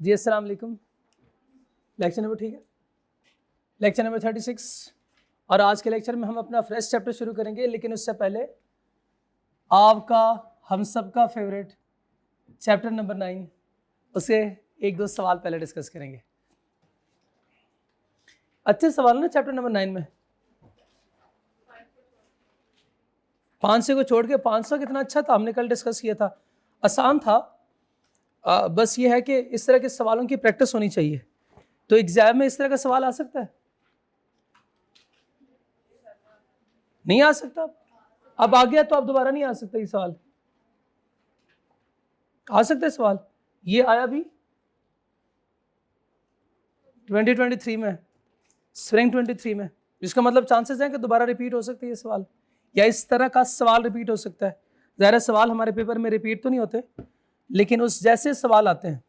जी अस्सलाम वालेकुम। Lecture number ठीक है, लेक्चर नंबर 36। और आज के लेक्चर में हम अपना फ्रेश चैप्टर शुरू करेंगे, लेकिन उससे पहले आपका हम सबका फेवरेट चैप्टर नंबर 9 उसे एक दो सवाल पहले डिस्कस करेंगे। अच्छे सवाल ना चैप्टर नंबर 9 में 500 को छोड़ के 500 कितना अच्छा था, हमने कल डिस्कस किया था, आसान था। बस ये है कि इस तरह के सवालों की प्रैक्टिस होनी चाहिए। तो एग्जाम में इस तरह का सवाल आ सकता है? नहीं आ सकता। अब आ गया तो अब दोबारा नहीं आ सकता। ये सवाल आ सकता है, सवाल ये आया भी 2023 में, स्प्रिंग 23 में, जिसका मतलब चांसेस हैं कि दोबारा रिपीट हो सकती है ये सवाल, या इस तरह का सवाल रिपीट हो सकता है। ज़ाहिर सवाल हमारे पेपर में रिपीट तो नहीं होते, लेकिन उस जैसे सवाल आते हैं,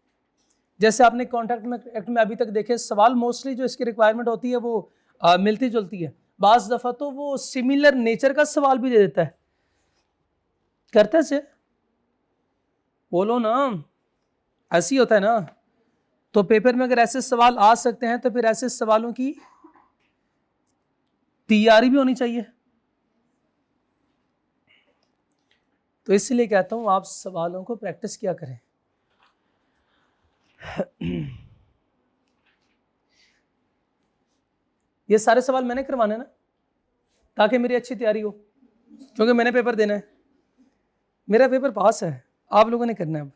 जैसे आपने कॉन्ट्रैक्ट में एक्ट में अभी तक देखे सवाल, मोस्टली जो इसकी रिक्वायरमेंट होती है वो मिलती जुलती है। बाज़ दफ़ा तो वो सिमिलर नेचर का सवाल भी दे देता है। करते से बोलो ना, ऐसी होता है ना। तो पेपर में अगर ऐसे सवाल आ सकते हैं तो फिर ऐसे सवालों की तैयारी भी होनी चाहिए। तो इसलिए कहता हूं आप सवालों को प्रैक्टिस किया करें। ये सारे सवाल मैंने करवाने ना, ताकि मेरी अच्छी तैयारी हो, क्योंकि मैंने पेपर देना है। मेरा पेपर पास है, आप लोगों ने करना है।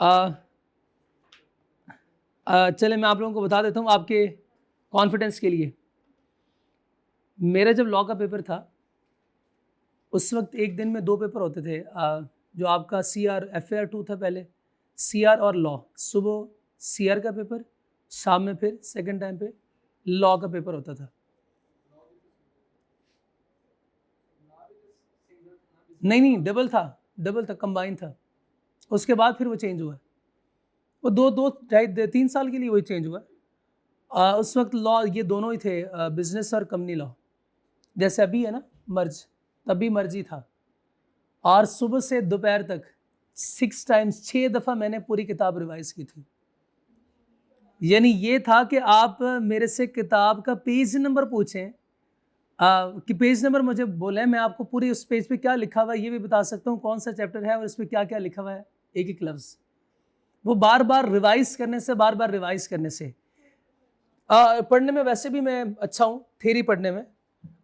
अब चले मैं आप लोगों को बता देता हूँ आपके कॉन्फिडेंस के लिए। मेरा जब लॉ का पेपर था उस वक्त एक दिन में 2 पेपर होते थे। जो आपका CR FAR 2 था, पहले CR और लॉ। सुबह CR का पेपर, शाम में फिर सेकंड टाइम पे लॉ का पेपर होता था। नहीं, डबल था, कंबाइन था। उसके बाद फिर वो चेंज हुआ, वो 2-3 साल के लिए वही चेंज हुआ। उस वक्त लॉ ये दोनों ही थे, बिजनेस और कंपनी लॉ, जैसे अभी है ना मर्ज, तब भी मर्ज ही था। और सुबह से दोपहर तक 6 दफ़ा मैंने पूरी किताब रिवाइज की थी। यानी ये था कि आप मेरे से किताब का पेज नंबर पूछें, कि पेज नंबर मुझे बोलें, मैं आपको पूरी उस पेज पे क्या लिखा हुआ है ये भी बता सकता हूँ, कौन सा चैप्टर है और इसमें क्या क्या लिखा हुआ है, एक एक लफ्ज़। वो बार बार रिवाइज करने से पढ़ने में वैसे भी मैं अच्छा हूँ, थ्योरी पढ़ने में।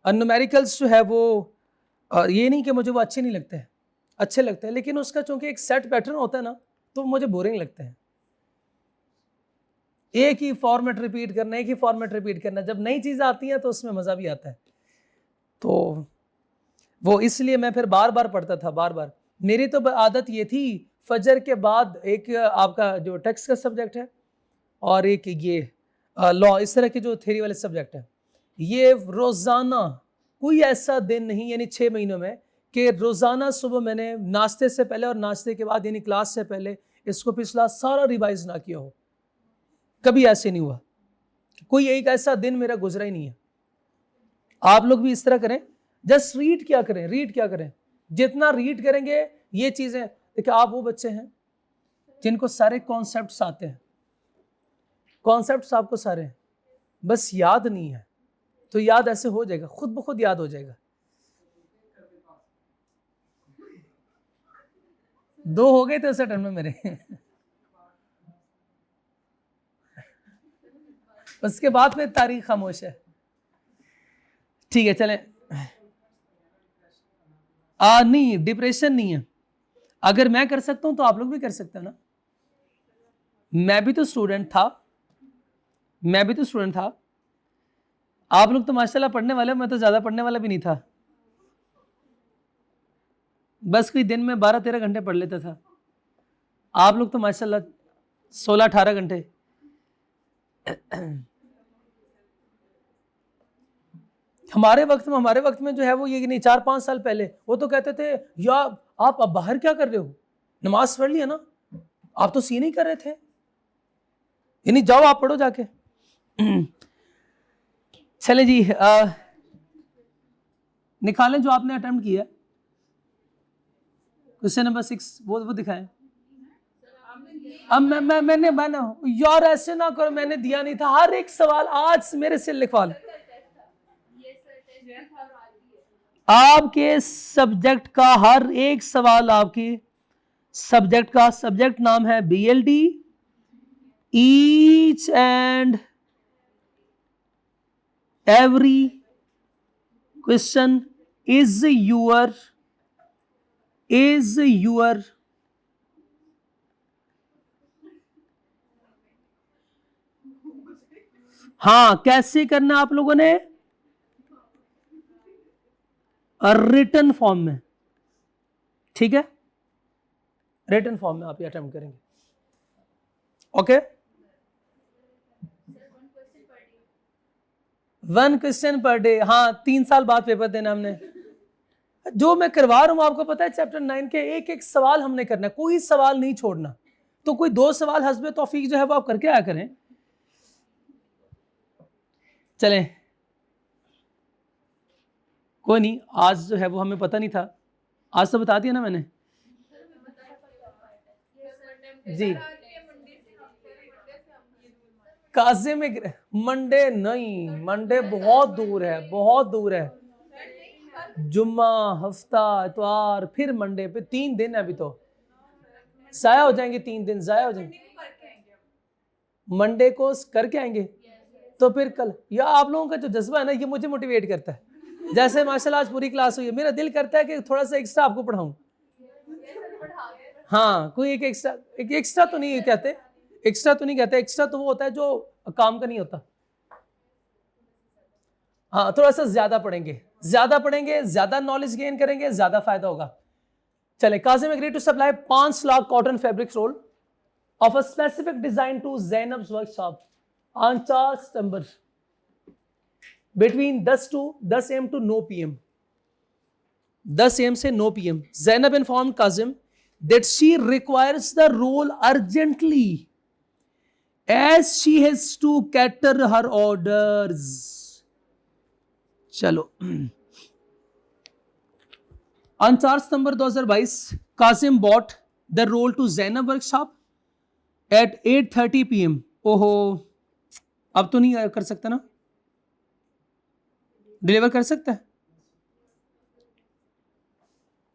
न्यूमेरिकल्स जो है वो ये नहीं कि मुझे वो अच्छे नहीं लगते हैं, अच्छे लगते हैं, लेकिन उसका चूंकि एक सेट पैटर्न होता है ना, तो मुझे बोरिंग लगते हैं। एक ही फॉर्मेट रिपीट करना, जब नई चीज़ आती है तो उसमें मज़ा भी आता है। तो वो इसलिए मैं फिर बार बार पढ़ता था, बार बार। मेरी तो आदत ये थी, फजर के बाद एक आपका जो टेक्स्ट का सब्जेक्ट है और एक ये लॉ, इस तरह के जो थ्योरी वाले सब्जेक्ट है, ये रोज़ाना कोई ऐसा दिन नहीं, यानी 6 महीनों में, कि रोज़ाना सुबह मैंने नाश्ते से पहले और नाश्ते के बाद, यानी क्लास से पहले, इसको पिछला सारा रिवाइज ना किया हो। कभी ऐसे नहीं हुआ, कोई एक ऐसा दिन मेरा गुजरा ही नहीं है। आप लोग भी इस तरह करें, जस्ट रीड क्या करें। जितना रीड करेंगे ये चीज़ें, देखिए आप वो बच्चे हैं जिनको सारे कॉन्सेप्ट्स आते हैं, कॉन्सेप्ट्स आपको सारे हैं, बस याद नहीं है। तो याद ऐसे हो जाएगा, खुद ब खुद याद हो जाएगा। 2 हो गए थे उस टर्म में मेरे। उसके बाद में तारीख खामोश है। ठीक है, चलें। नहीं, डिप्रेशन नहीं है। अगर मैं कर सकता हूं तो आप लोग भी कर सकते हैं ना। मैं भी तो स्टूडेंट था, आप लोग तो माशाल्लाह पढ़ने वाले, मैं तो ज़्यादा पढ़ने वाला भी नहीं था। बस कोई दिन में 12-13 घंटे पढ़ लेता था। आप लोग तो माशाल्लाह 16-18 घंटे। हमारे वक्त में जो है वो ये नहीं, 4-5 साल पहले वो तो कहते थे, या आप अब बाहर क्या कर रहे हो, नमाज पढ़ लिया ना, आप तो सी नहीं कर रहे थे, यानी जाओ आप पढ़ो जाके। चले जी, निकालें जो आपने अटेम्प्ट किया। क्वेश्चन नंबर 6 वो दिखाएं। अब मैंने यार ऐसे ना करो, मैंने दिया नहीं था। हर एक सवाल आज मेरे से लिखवा लो। आपके सब्जेक्ट का हर एक सवाल, आपके सब्जेक्ट का, सब्जेक्ट नाम है BLD, each and every question is your हाँ, कैसे करना आप लोगों ने? रिटन फॉर्म में, ठीक है, रिटन फॉर्म में आप ये अटेम्प्ट करेंगे। Okay, 1 question per day. हाँ, 3 साल बाद पेपर देना हमने। जो मैं करवा रहा हूं आपको पता है, चैप्टर 9 के एक एक सवाल हमने करना है, कोई सवाल नहीं छोड़ना। तो कोई 2 सवाल हस्बे तौफीक जो है वो आप करके आया करें। चलें, कोई नहीं, आज जो है वो हमें पता नहीं था, आज तो बता दिया ना मैंने जी। काजिम में मंडे नहीं, मंडे बहुत दूर है, बहुत दूर है। जुम्मा, हफ्ता, इतवार, फिर मंडे पे 3 दिन है। अभी तो जाया हो जाएंगे, 3 दिन जाया हो जाएंगे। मंडे को करके आएंगे तो फिर कल, या आप लोगों का जो जज्बा है ना, ये मुझे मोटिवेट करता है। जैसे माशाल्लाह आज पूरी क्लास हुई है, मेरा दिल करता है कि थोड़ा सा एक्स्ट्रा आपको पढ़ाऊं। हाँ, कोई एक एक्स्ट्रा तो नहीं कहते, एक्स्ट्रा तो नहीं कहते, एक्स्ट्रा तो वो होता है जो काम का नहीं होता। हाँ, थोड़ा सा ज्यादा पढ़ेंगे, ज्यादा नॉलेज गेन करेंगे, ज्यादा फायदा होगा। चले, Kazim agree to supply 5 lakh cotton fabric roll of a specific design to Zainab's workshop on 4 September between 10 AM to 9 PM. 10 AM से 9 PM. Zainab informed Kazim that she requires the role urgently as she has to cater her orders. चलो, on 4 September 2022, Kazim bought the role to Zainab workshop at 8:30 PM. ओहो, अब तो नहीं कर सकता ना, deliver कर सकता है?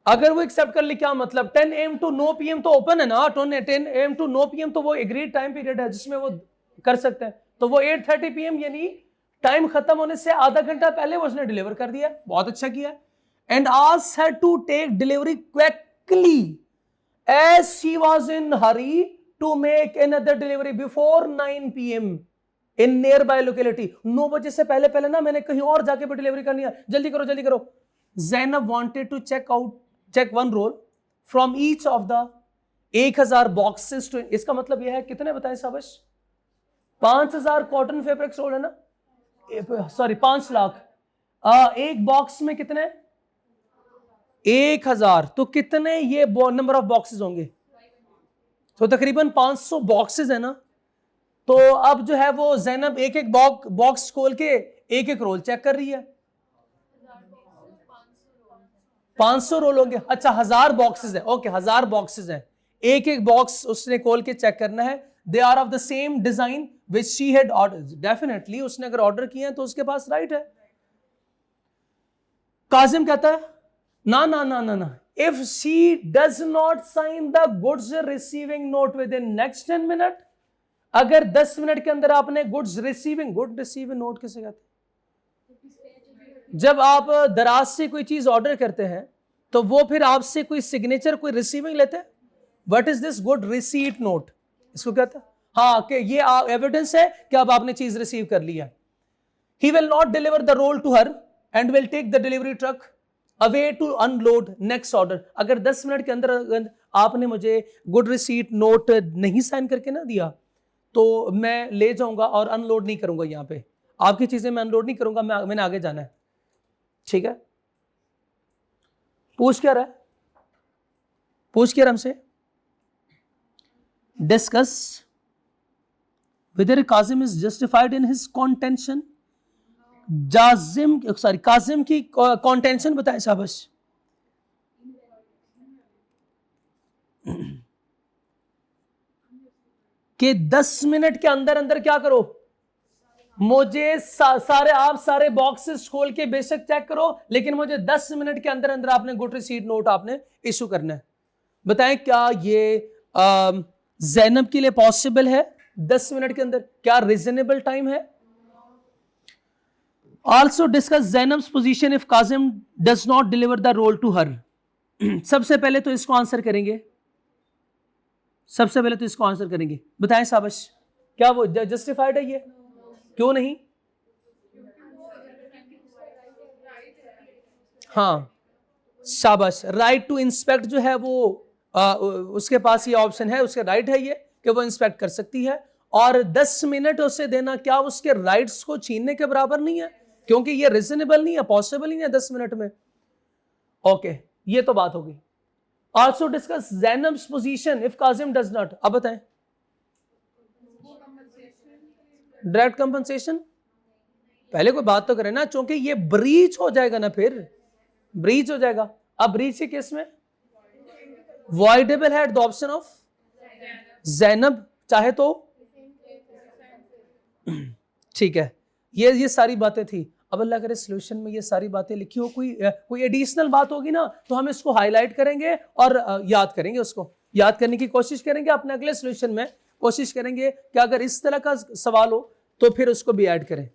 अगर वो एक्सेप्ट कर ले, क्या मतलब 10 AM to 9 PM तो ओपन है ना, 10 AM to 9 PM तो वो एग्रीड टाइम पीरियड है जिसमें वो कर सकते हैं। तो वो 8:30 PM यानी टाइम खत्म होने से आधा घंटा पहले वो उसने डिलीवर कर दिया। बहुत अच्छा किया। And asked her to take delivery quickly as she was in hurry to make another delivery before 9 PM in nearby locality. 9 बजे से पहले ना मैंने कहीं और जाके भी डिलीवरी करनी है, जल्दी करो। Zainab wanted to check one roll from each of the 1000 boxes to, इसका मतलब यह है कितने बताएं साबिश? 5000 कॉटन फैब्रिक रोल है ना, सॉरी 5 लाख। एक बॉक्स में कितने? 1000। तो कितने ये नंबर ऑफ बॉक्सेस होंगे? तो तकरीबन 500 बॉक्सेस है ना। तो अब जो है वो ज़ैनब एक एक बॉक्स खोल के एक एक रोल चेक कर रही है। 500 रोल होंगे, अच्छा 1000 बॉक्सेस है, ओके 1000 बॉक्सेस है, एक एक बॉक्स उसने खोल के चेक करना है। They are of the same design which she had order. Definitely उसने अगर ऑर्डर किए हैं तो उसके पास राइट है। काजिम कहता है ना, if she does not sign the goods receiving note within next 10 minute, अगर 10 मिनट के अंदर आपने गुड रिसीविंग नोट किसे कहते हैं? जब आप दराज से कोई चीज ऑर्डर करते हैं तो वो फिर आपसे कोई सिग्नेचर, कोई रिसीविंग लेते हैं। What is this? Good receipt note, इसको कहते हैं। हाँ, कि ये एविडेंस है कि अब आपने चीज रिसीव कर लिया। He will not deliver the roll to her and will take the delivery truck away to unload next order. अगर 10 मिनट के अंदर आपने मुझे गुड रिसीट नोट नहीं साइन करके ना दिया तो मैं ले जाऊंगा और अनलोड नहीं करूंगा। यहां पे आपकी चीजें मैं अनलोड नहीं करूंगा, मैंने आगे जाना है। ठीक है, पूछ क्या रहा है? पूछ क्या हमसे? Discuss whether Kazim is justified in his contention. Kazim की कॉन्टेंशन बताए शाबाश। कि 10 मिनट के अंदर अंदर क्या करो, मुझे सारे बॉक्सेस खोल के बेशक चेक करो, लेकिन मुझे 10 मिनट के अंदर अंदर आपने गुड रिसीट नोट आपने इशू करना है। बताएं क्या ये ज़ैनब के लिए पॉसिबल है 10 मिनट के अंदर? क्या रीजनेबल टाइम है? Also discuss Zainab's position if Kazim does not deliver the roll to her. सबसे पहले तो इसको आंसर करेंगे, बताएं शाबाश, क्या वो जस्टिफाइड है? ये क्यों नहीं? हाँ शाबाश, राइट टू इंस्पेक्ट जो है वो उसके पास ये ऑप्शन है, उसके राइट है ये कि वो इंस्पेक्ट कर सकती है, और 10 मिनट उसे देना क्या उसके राइट्स को छीनने के बराबर नहीं है? क्योंकि ये रीजनेबल नहीं है, पॉसिबल ही नहीं है 10 मिनट में। ओके, ये तो बात होगी। Also discuss Zainab's position if Kazim does not. अब बताएं, डायरेक्ट कंपनसेशन पहले कोई बात तो करें ना, क्योंकि ये ब्रीच हो जाएगा ना, फिर ब्रीच हो जाएगा। अब ब्रीच के केस में वॉइडेबल है द ऑप्शन ऑफ ज़ैनब, चाहे तो ठीक है। ये सारी बातें थी। अब अल्लाह करे सोल्यूशन में ये सारी बातें लिखी हो, कोई एडिशनल बात होगी ना तो हम इसको हाईलाइट करेंगे और याद करेंगे, उसको याद करने की कोशिश करेंगे। अपने अगले सोल्यूशन में कोशिश करेंगे कि अगर इस तरह का सवाल हो तो फिर उसको भी ऐड करें।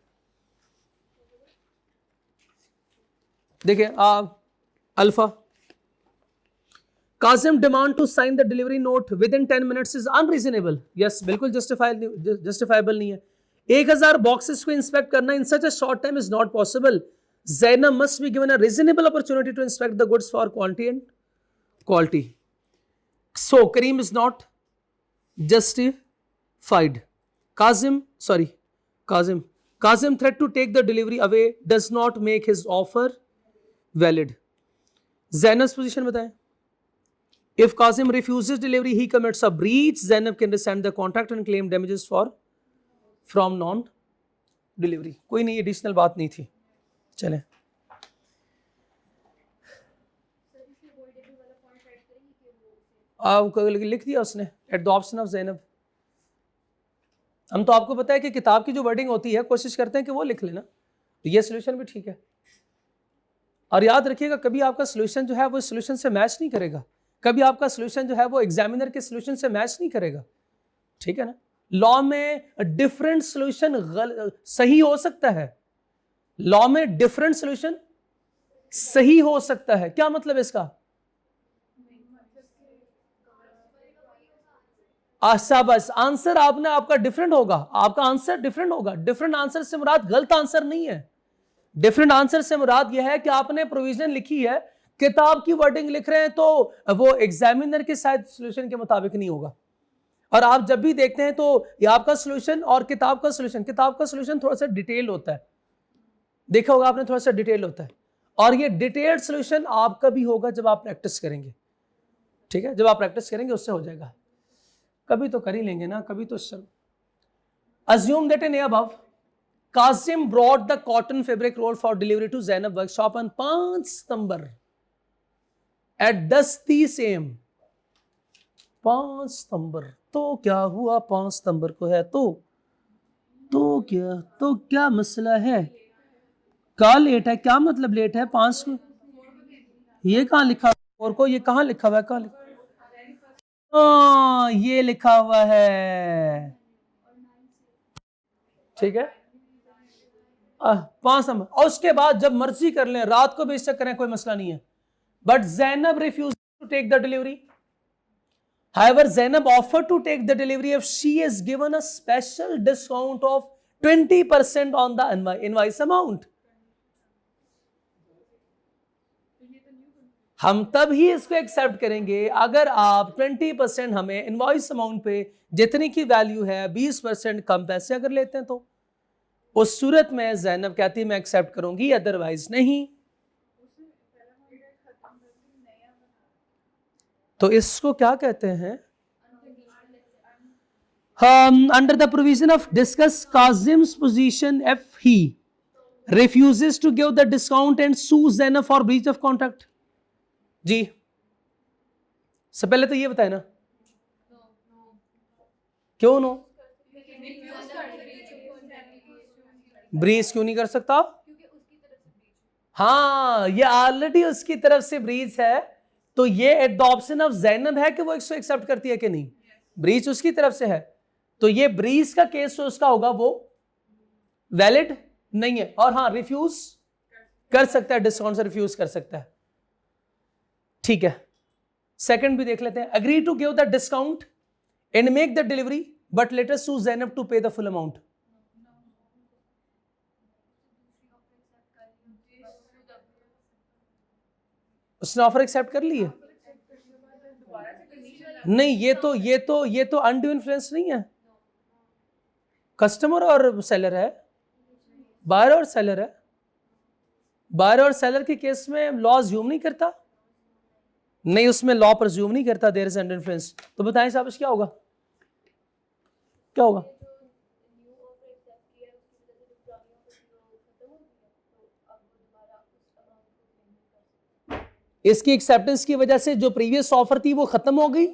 देखिए alpha, Kazim demand to sign the delivery note within 10 minutes is unreasonable. Yes, बिल्कुल जस्टिफाइबल नहीं है। 1000 बॉक्सेस को इंस्पेक्ट करना in such a short time is not possible. Zainab must be given a reasonable opportunity to inspect the goods for quantity and quality. So Karim is not justified. Kazim threat to take the delivery away does not make his offer valid. Zainab's position बताएं। If Kazim refuses delivery, he commits a breach. Zainab can rescind the contract and claim damages from non-delivery. कोई नहीं, additional बात नहीं थी। चलें, लिख दिया उसने at the option of Zainab. हम तो आपको पता है कि किताब की जो वर्डिंग होती है कोशिश करते हैं कि वो लिख लेना, तो ये सोल्यूशन भी ठीक है। और याद रखिएगा कभी आपका सोल्यूशन जो है वो सोल्यूशन से मैच नहीं करेगा, कभी आपका सोल्यूशन जो है वो एग्जामिनर के सोल्यूशन से मैच नहीं करेगा, ठीक है ना। लॉ में डिफरेंट सोल्यूशन सही हो सकता है, लॉ में डिफरेंट सोल्यूशन सही हो सकता है। क्या मतलब इसका? बस आंसर आपका डिफरेंट होगा, आपका आंसर डिफरेंट होगा। डिफरेंट आंसर से मुराद गलत आंसर नहीं है, डिफरेंट आंसर से मुराद यह है कि आपने प्रोविजन लिखी है, किताब की वर्डिंग लिख रहे हैं तो वो एग्जामिनर के शायद सॉल्यूशन के मुताबिक नहीं होगा। और आप जब भी देखते हैं तो ये आपका सॉल्यूशन और किताब का सॉल्यूशन थोड़ा सा डिटेल होता है, देखा होगा आपने, थोड़ा सा डिटेल होता है। और ये डिटेल्ड सॉल्यूशन आपका भी होगा जब आप प्रैक्टिस करेंगे, ठीक है, जब आप प्रैक्टिस करेंगे उससे हो जाएगा। कभी तो कर ही लेंगे ना, कभी तो। Assume that in above, Qasim brought the cotton fabric roll for delivery to Zainab workshop on 5 September at 10:30 AM। 5 सितंबर तो क्या हुआ? 5 सितंबर को है तो क्या मसला है? क्या लेट है? क्या मतलब लेट है? 5 को ये कहाँ लिखा और को ये कहाँ लिखा हुआ है? कहाँ लिखा? ये लिखा हुआ है, ठीक है। 5 नंबर, और उसके बाद जब मर्जी कर लें, रात को बेशक करें, कोई मसला नहीं है। But Zainab refused to take the delivery. However, Zainab offered to take the delivery if she is given a special discount of 20% on the invoice amount. हम तब ही इसको एक्सेप्ट करेंगे अगर आप 20% हमें इनवॉइस अमाउंट पे जितनी की वैल्यू है 20% कम पैसे अगर लेते हैं तो उस सूरत में ज़ैनब कहती है मैं एक्सेप्ट करूंगी, अदरवाइज नहीं। तो इसको क्या कहते हैं? Under the provision of discuss Kazim's position if he refuses to give the discount and sue Zainab for breach of contract. जी, सब पहले तो ये बताए ना, क्यों नो? ब्रीच क्यों नहीं कर सकता? हाँ, ये ऑलरेडी उसकी तरफ से ब्रीच है, तो ये एडॉप्शन ऑफ ज़ैनब है कि वो इसको एक्सेप्ट करती है कि नहीं? ब्रीच उसकी तरफ से है, तो ये ब्रीच का केस जो उसका होगा वो वैलिड नहीं है। और हाँ, रिफ्यूज कर सकता है, डिस्काउंट से रिफ्यूज कर सकता है। ठीक है, सेकंड भी देख लेते हैं। Agree to give the discount and make the delivery but later sue Zainab to pay the full amount. उसने ऑफर एक्सेप्ट कर ली है? नहीं, ये तो अनड्यू इन्फ्लुएंस नहीं है। कस्टमर और सेलर है, बायर और सेलर है। बायर और सेलर के केस में लॉ ज्यूम नहीं करता, नहीं उसमें लॉ पर ज्यूम नहीं करता देयर इज अनड्यू इन्फ्लुएंस। तो बताएं साहब क्या होगा, क्या होगा? इसकी एक्सेप्टेंस की वजह से जो प्रीवियस ऑफर थी वो खत्म हो गई,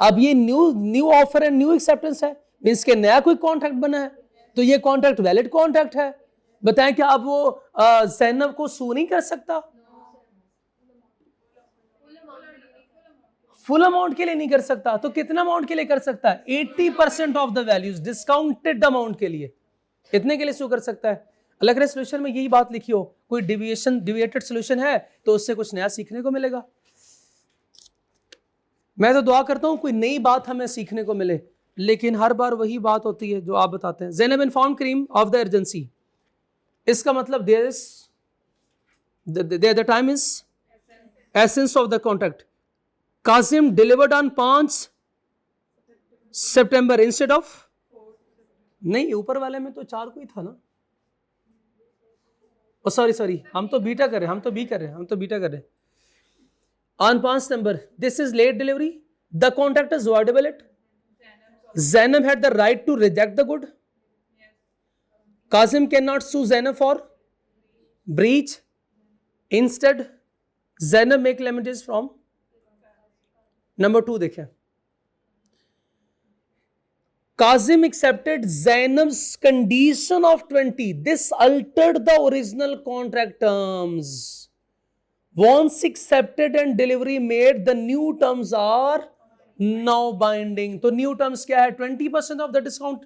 अब ये new offer and new acceptance है, मींस के नया कोई कॉन्ट्रैक्ट बना है, तो ये कॉन्ट्रैक्ट वैलिड कॉन्ट्रैक्ट है। बताएं क्या अब वो ज़ैनब को सू नहीं कर सकता? फुल अमाउंट के लिए नहीं कर सकता, तो कितना अमाउंट के लिए कर सकता है? 80% of the values, discounted amount के लिए, इतने के लिए सू कर सकता है। अलग सोल्यूशन में यही बात लिखी हो, कोई डिविएटेड सोल्यूशन है तो उससे कुछ नया सीखने को मिलेगा। मैं तो दुआ करता हूं कोई नई बात हमें सीखने को मिले, लेकिन हर बार वही बात होती है जो आप बताते हैं। Zainab inform Karim of the urgency, इसका मतलब there is the time is essence of the contract. Kasim delivered on 5 September instead of, नहीं ऊपर वाले में तो 4 को ही था ना। सॉरी हम तो बीटा कर रहे हैं, हम तो बीटा कर रहे हैं। On 5 September, this is late delivery. The contract is voidable. Zainab had the right to reject the good. Qasim cannot sue Zainab for breach. Instead, Zainab make damages from number 2 देखें। Qasim accepted Zainab's condition of 20. This altered the original contract terms. Once accepted and delivery made, the new terms are now binding. तो new terms क्या है? 20% of the discount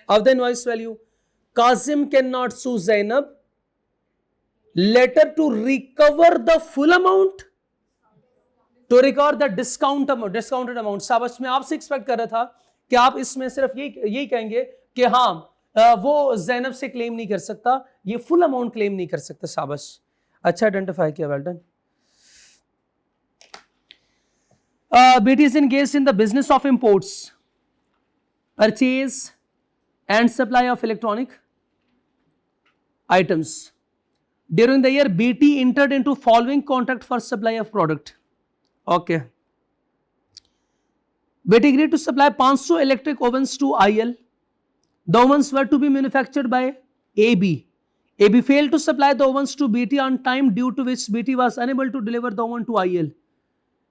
of the invoice value. Qasim cannot sue Zainab later to recover the full amount, to recover the discounted amount. शाबाश, मैं आपसे expect कर रहा था कि आप इसमें सिर्फ यही कहेंगे कि हाँ वो ज़ैनब से क्लेम नहीं कर सकता, ये फुल अमाउंट क्लेम नहीं कर सकता। शाबाश, अच्छा आइडेंटिफाई किया, well done. BT is engaged in the business of imports, purchase and supply of electronic items. During the year, BT entered into following contract for supply of product. Okay. BT agreed to supply 500 electric ovens to IL. The ovens were to be manufactured by AB. AB failed to supply the ovens to BT on time, due to which BT was unable to deliver the oven to IL.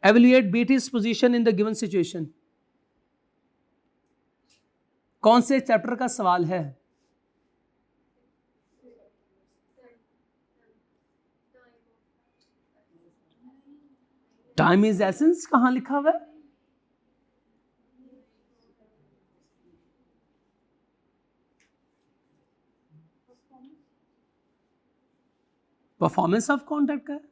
Evaluate BT's position in the given situation. कौन से chapter का सवाल है? Time is essence कहां लिखा हुआ है? Performance of contract का है।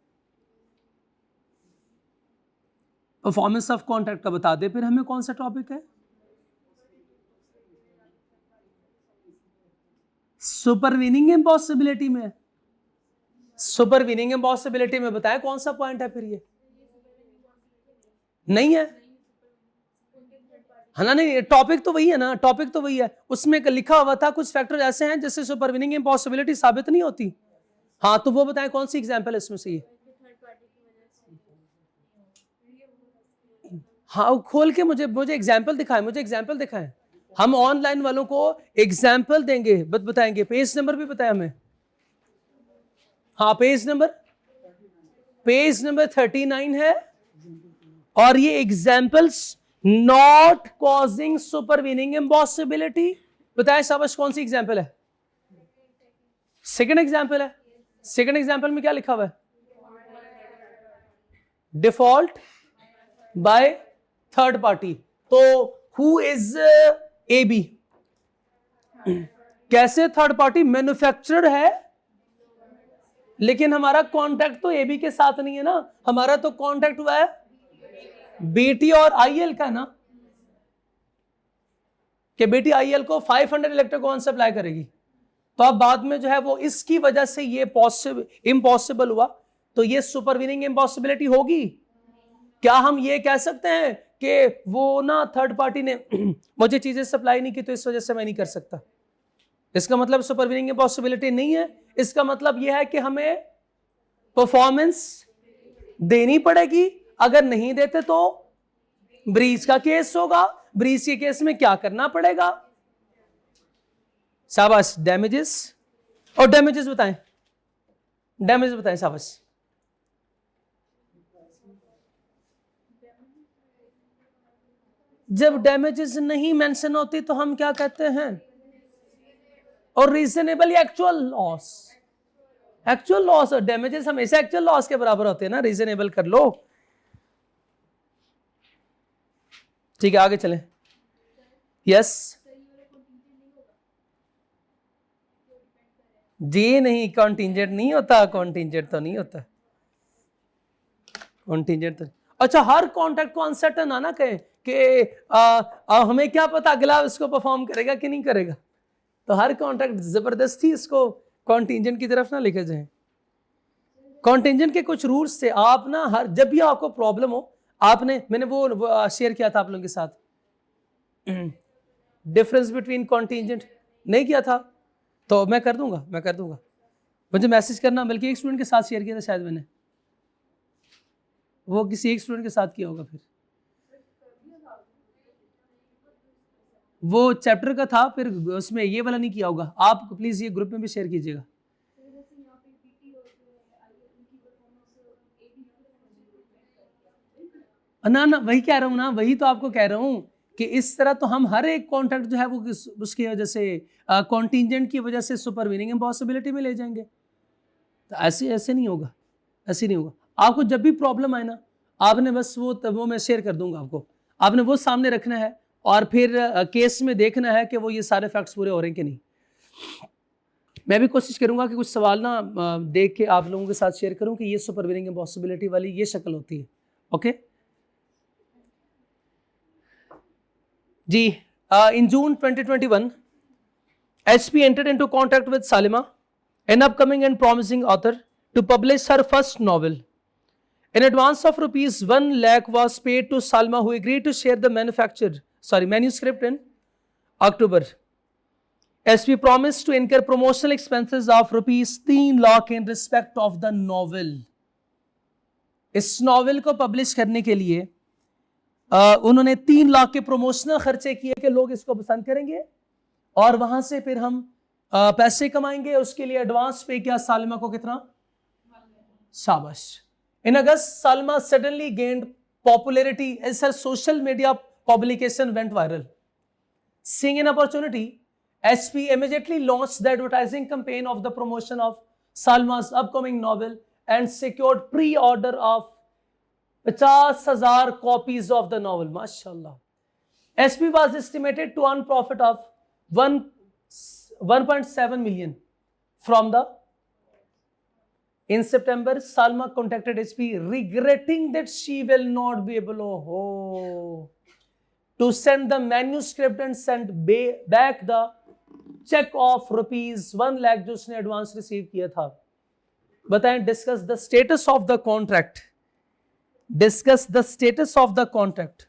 परफॉर्मेंस ऑफ कॉन्ट्रैक्ट का बता दे फिर हमें कौन सा टॉपिक है। सुपरवीनिंग इम्पॉसिबिलिटी में, सुपरवीनिंग इम्पॉसिबिलिटी में बताया कौन सा पॉइंट है फिर? ये नहीं है, है ना? नहीं, टॉपिक तो वही है ना, टॉपिक तो वही है। उसमें लिखा हुआ था कुछ फैक्टर ऐसे हैं जिससे सुपरवीनिंग इम्पॉसिबिलिटी साबित नहीं होती। हाँ, तो वो बताएं कौन सी एग्जांपल है इसमें से ये? हाँ, खोल के मुझे एग्जांपल दिखाएं, मुझे एग्जांपल दिखाएं। हम ऑनलाइन वालों को एग्जांपल देंगे, बताएंगे। पेज नंबर भी बताया हमें। हाँ, पेज नंबर 39 है, और ये examples not causing supervening impossibility. बताएं शाबाश, कौन सी एग्जाम्पल है? सेकंड एग्जाम्पल है। सेकंड एग्जाम्पल में क्या लिखा हुआ है? Default by third party. तो हु इज ए बी? कैसे थर्ड पार्टी? मैन्युफैक्चरर है, लेकिन हमारा कॉन्ट्रैक्ट तो एबी के साथ नहीं है ना, हमारा तो कॉन्ट्रैक्ट हुआ है बेटी और आईएल का ना, कि बेटी आईएल को 500 इलेक्ट्रॉन सप्लाई करेगी। तो अब बाद में जो है वो इसकी वजह से ये इम्पॉसिबल हुआ, तो ये सुपरवीनिंग इम्पॉसिबिलिटी होगी। क्या हम ये कह सकते हैं कि वो ना थर्ड पार्टी ने मुझे चीजें सप्लाई नहीं की तो इस वजह से मैं नहीं कर सकता? इसका मतलब सुपरवीनिंग इम्पॉसिबिलिटी नहीं है। इसका मतलब यह है कि हमें परफॉर्मेंस देनी पड़ेगी, अगर नहीं देते तो ब्रीच का केस होगा। ब्रीच के केस में क्या करना पड़ेगा? शाबाश, डैमेजेस। और डैमेजेस बताएं, डैमेजेस बताएं शाबाश। जब डैमेजेस नहीं मेंशन होती तो हम क्या कहते हैं? और रीजनेबल या एक्चुअल लॉस? Actual loss. और डैमेजेस हमेशा एक्चुअल लॉस के बराबर होते हैं ना, रीजनेबल कर लो। ठीक है, आगे चलें। यस जी, नहीं कॉन्टिंजेंट नहीं होता, कॉन्टिंजेंट तो नहीं होता, कॉन्टिंजेंट तो। अच्छा, हर कॉन्ट्रैक्ट को अनसर्टन ना कहें कि हमें क्या पता अगला इसको परफॉर्म करेगा कि नहीं करेगा। तो हर कॉन्ट्रैक्ट जबरदस्ती इसको कॉन्टिंजेंट की तरफ ना लेके जाएं। कॉन्टिंजेंट के कुछ रूल्स थे। आप ना हर जब भी आपको प्रॉब्लम हो, आपने मैंने वो शेयर किया था आप लोगों के साथ, डिफरेंस बिटवीन कॉन्टिंजेंट नहीं किया था, तो मैं कर दूंगा मुझे मैसेज करना। बल्कि एक स्टूडेंट के साथ शेयर किया था शायद मैंने, वो किसी एक स्टूडेंट के साथ किया होगा। फिर वो चैप्टर का था, फिर उसमें ये वाला नहीं किया होगा। आप प्लीज ये ग्रुप में भी शेयर कीजिएगा। ना ना, वही कह रहा हूँ ना, वही तो आपको कह रहा हूँ कि इस तरह तो हम हर एक कॉन्ट्रैक्ट जो है वो उसकी वजह से कॉन्टिंजेंट की वजह से सुपरवीनिंग इम्पॉसिबिलिटी में ले जाएंगे। तो ऐसे नहीं होगा, ऐसे नहीं होगा। आपको जब भी प्रॉब्लम आए ना, आपने बस वो मैं शेयर कर दूंगा आपको, आपने वो सामने रखना है और फिर केस में देखना है कि वो ये सारे फैक्ट्स पूरे हो रहे हैं कि नहीं। मैं भी कोशिश करूंगा कि कुछ सवाल ना देख के आप लोगों के साथ शेयर करूं कि ये सुपरवीनिंग इम्पॉसिबिलिटी वाली ये शक्ल होती है। ओके जी। In June 2021, HP entered into contract with Salima, an upcoming and promising author, to publish her first novel. An advance of rupees 1 lakh was paid to Salma, who agreed to share the manuscript in October. SP promised to incur promotional expenses of rupees 3 lakh in respect of the novel. इस novel को publish करने के लिए उन्होंने 3 लाख के promotional खर्चे किए कि लोग इसको पसंद करेंगे और वहां से फिर हम पैसे कमाएंगे। उसके लिए एडवांस पे किया सालिमा को कितना? शाबाश। In August Salima suddenly gained popularity as her social media publication went viral. Seeing an opportunity, SP immediately launched the advertising campaign of the promotion of Salma's upcoming novel and secured pre-order of 50,000 copies of the novel. MashaAllah. SP was estimated to earn profit of 1.7 million from the. In September, Salma contacted SP regretting that she will not be able to send the manuscript and send back the check of rupees 1 lakh जो उसने advance receive किया था। बताएं, discuss the status of the contract. Discuss the status of the contract.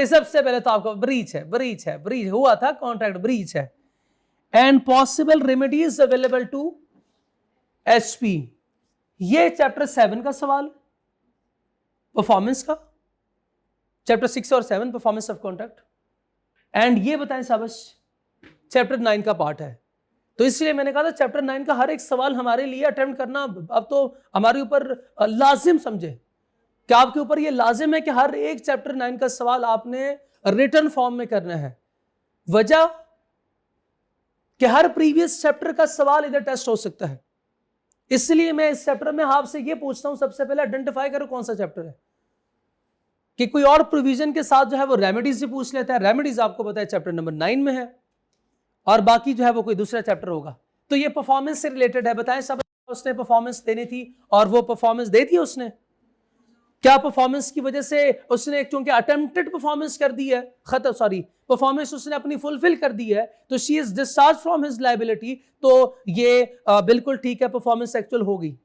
सबसे पहले तो आपको breach हुआ था, कॉन्ट्रैक्ट ब्रीच है, and possible remedies available to HP. ये चैप्टर 7 का सवाल, परफॉर्मेंस का। चैप्टर 6 और 7 परफॉर्मेंस ऑफ कॉन्ट्रैक्ट, एंड ये बताएं शाबाश चैप्टर 9 का पार्ट है। तो इसलिए मैंने कहा था चैप्टर 9 का हर एक सवाल हमारे लिए अटेम्प्ट करना अब तो हमारे ऊपर लाजिम समझे। क्या आपके ऊपर ये लाजिम है कि हर एक चैप्टर 9 का सवाल आपने रिटन फॉर्म में करना है? वजह कि हर प्रीवियस चैप्टर का सवाल इधर टेस्ट हो सकता है, इसलिए मैं इस चैप्टर में आपसे ये पूछता हूं, सबसे पहले आइडेंटिफाई करो कौन सा चैप्टर है। कि कोई और प्रोविजन के साथ जो है वो रेमेडीज से पूछ लेता है, रेमेडीज आपको पता है चैप्टर नंबर 9 में है, और बाकी जो है वो कोई दूसरा चैप्टर होगा। तो ये परफॉर्मेंस से रिलेटेड है। बताएं सब, उसने परफॉर्मेंस देनी थी और वो परफॉर्मेंस दे दी उसने? क्या परफॉर्मेंस की वजह से उसने, क्योंकि अटेम्प्टेड परफॉर्मेंस कर दी है, परफॉर्मेंस उसने अपनी फुलफिल कर दी है, तो she is discharge from his liability, तो ये बिल्कुल ठीक है, परफॉर्मेंस एक्चुअल हो गई।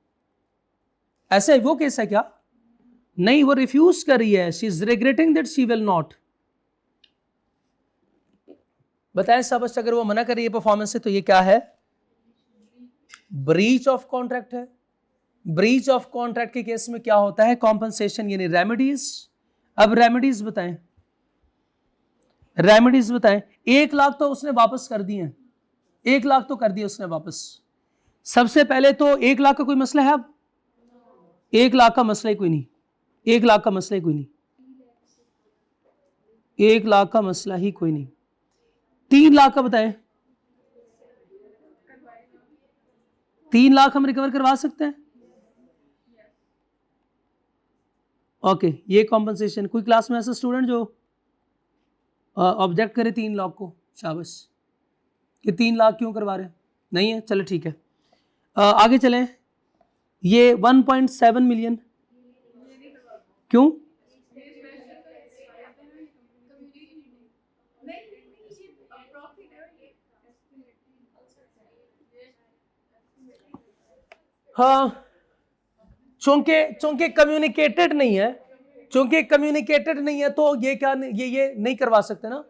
ऐसे वो केस है क्या? नहीं, वो रिफ्यूज कर रही है, she is regretting that she will not. बताएं शाबाश, अगर वो मना कर रही है परफॉर्मेंस से तो ये क्या है? ब्रीच ऑफ कॉन्ट्रैक्ट है। ब्रीच ऑफ कॉन्ट्रैक्ट के केस में क्या होता है? कॉम्पनसेशन यानी रेमेडीज। अब रेमेडीज बताएं, रेमेडीज बताएं। 1 लाख तो उसने वापस कर दिए हैं, 1 लाख तो कर दिए उसने वापस। सबसे पहले तो 1 लाख का कोई मसला है? अब 1 लाख का मसला ही कोई नहीं, 1 लाख का मसला ही कोई नहीं, 1 लाख का मसला ही कोई नहीं। 3 लाख का बताएं, 3 लाख हम रिकवर करवा सकते हैं? ओके, ये कॉम्पनसेशन। कोई क्लास में ऐसा स्टूडेंट जो ऑब्जेक्ट करे 3 लाख को? शाबाश। कि 3 लाख क्यों करवा रहे हैं? नहीं है, चलो ठीक है। आगे चलें। ये 1.7 मिलियन क्यों? हाँ, चूंकि कम्युनिकेटेड नहीं है, चूंकि कम्युनिकेटेड नहीं है तो ये क्या, ये नहीं करवा सकते ना,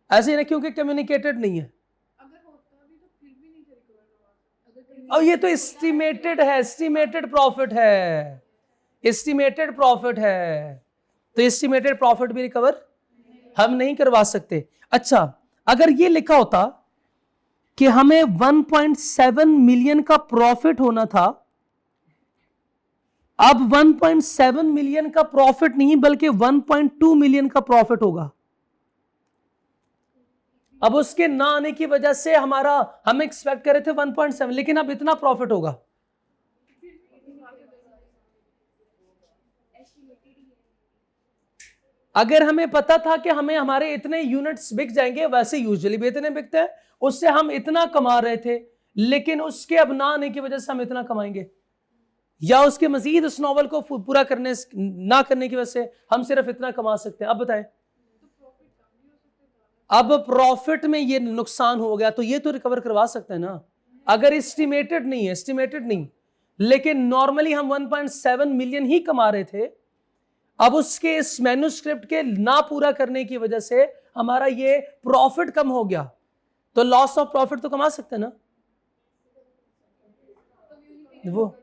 ऐसे ना, क्योंकि कम्युनिकेटेड नहीं है। और ये तो एस्टिमेटेड है, एस्टिमेटेड प्रॉफिट है, एस्टिमेटेड प्रॉफिट है, तो एस्टिमेटेड प्रॉफिट भी रिकवर हम नहीं करवा सकते। अच्छा, अगर ये लिखा होता कि हमें 1.7 मिलियन का प्रॉफिट होना था, अब 1.7 मिलियन का प्रॉफिट नहीं बल्कि 1.2 मिलियन का प्रॉफिट होगा। अब उसके ना आने की वजह से हम एक्सपेक्ट कर रहे थे 1.7, लेकिन अब इतना प्रॉफिट होगा। अगर हमें पता था कि हमारे इतने यूनिट्स बिक जाएंगे, वैसे यूजुअली भी इतने बिकते हैं, उससे हम इतना कमा रहे थे, लेकिन उसके अब ना आने की वजह से हम इतना कमाएंगे, या उसके मजीद उस नॉवल को पूरा ना करने की वजह से हम सिर्फ इतना कमा सकते हैं। अब बताएं, अब प्रॉफिट में ये नुकसान हो गया तो ये तो रिकवर करवा सकते हैं ना, अगर एस्टिमेटेड नहीं, लेकिन नॉर्मली हम 1.7 मिलियन ही कमा रहे थे, अब उसके इस मैन्युस्क्रिप्ट के ना पूरा करने की वजह से हमारा ये प्रॉफिट कम हो गया, तो लॉस ऑफ प्रॉफिट तो कमा सकते हैं ना वो?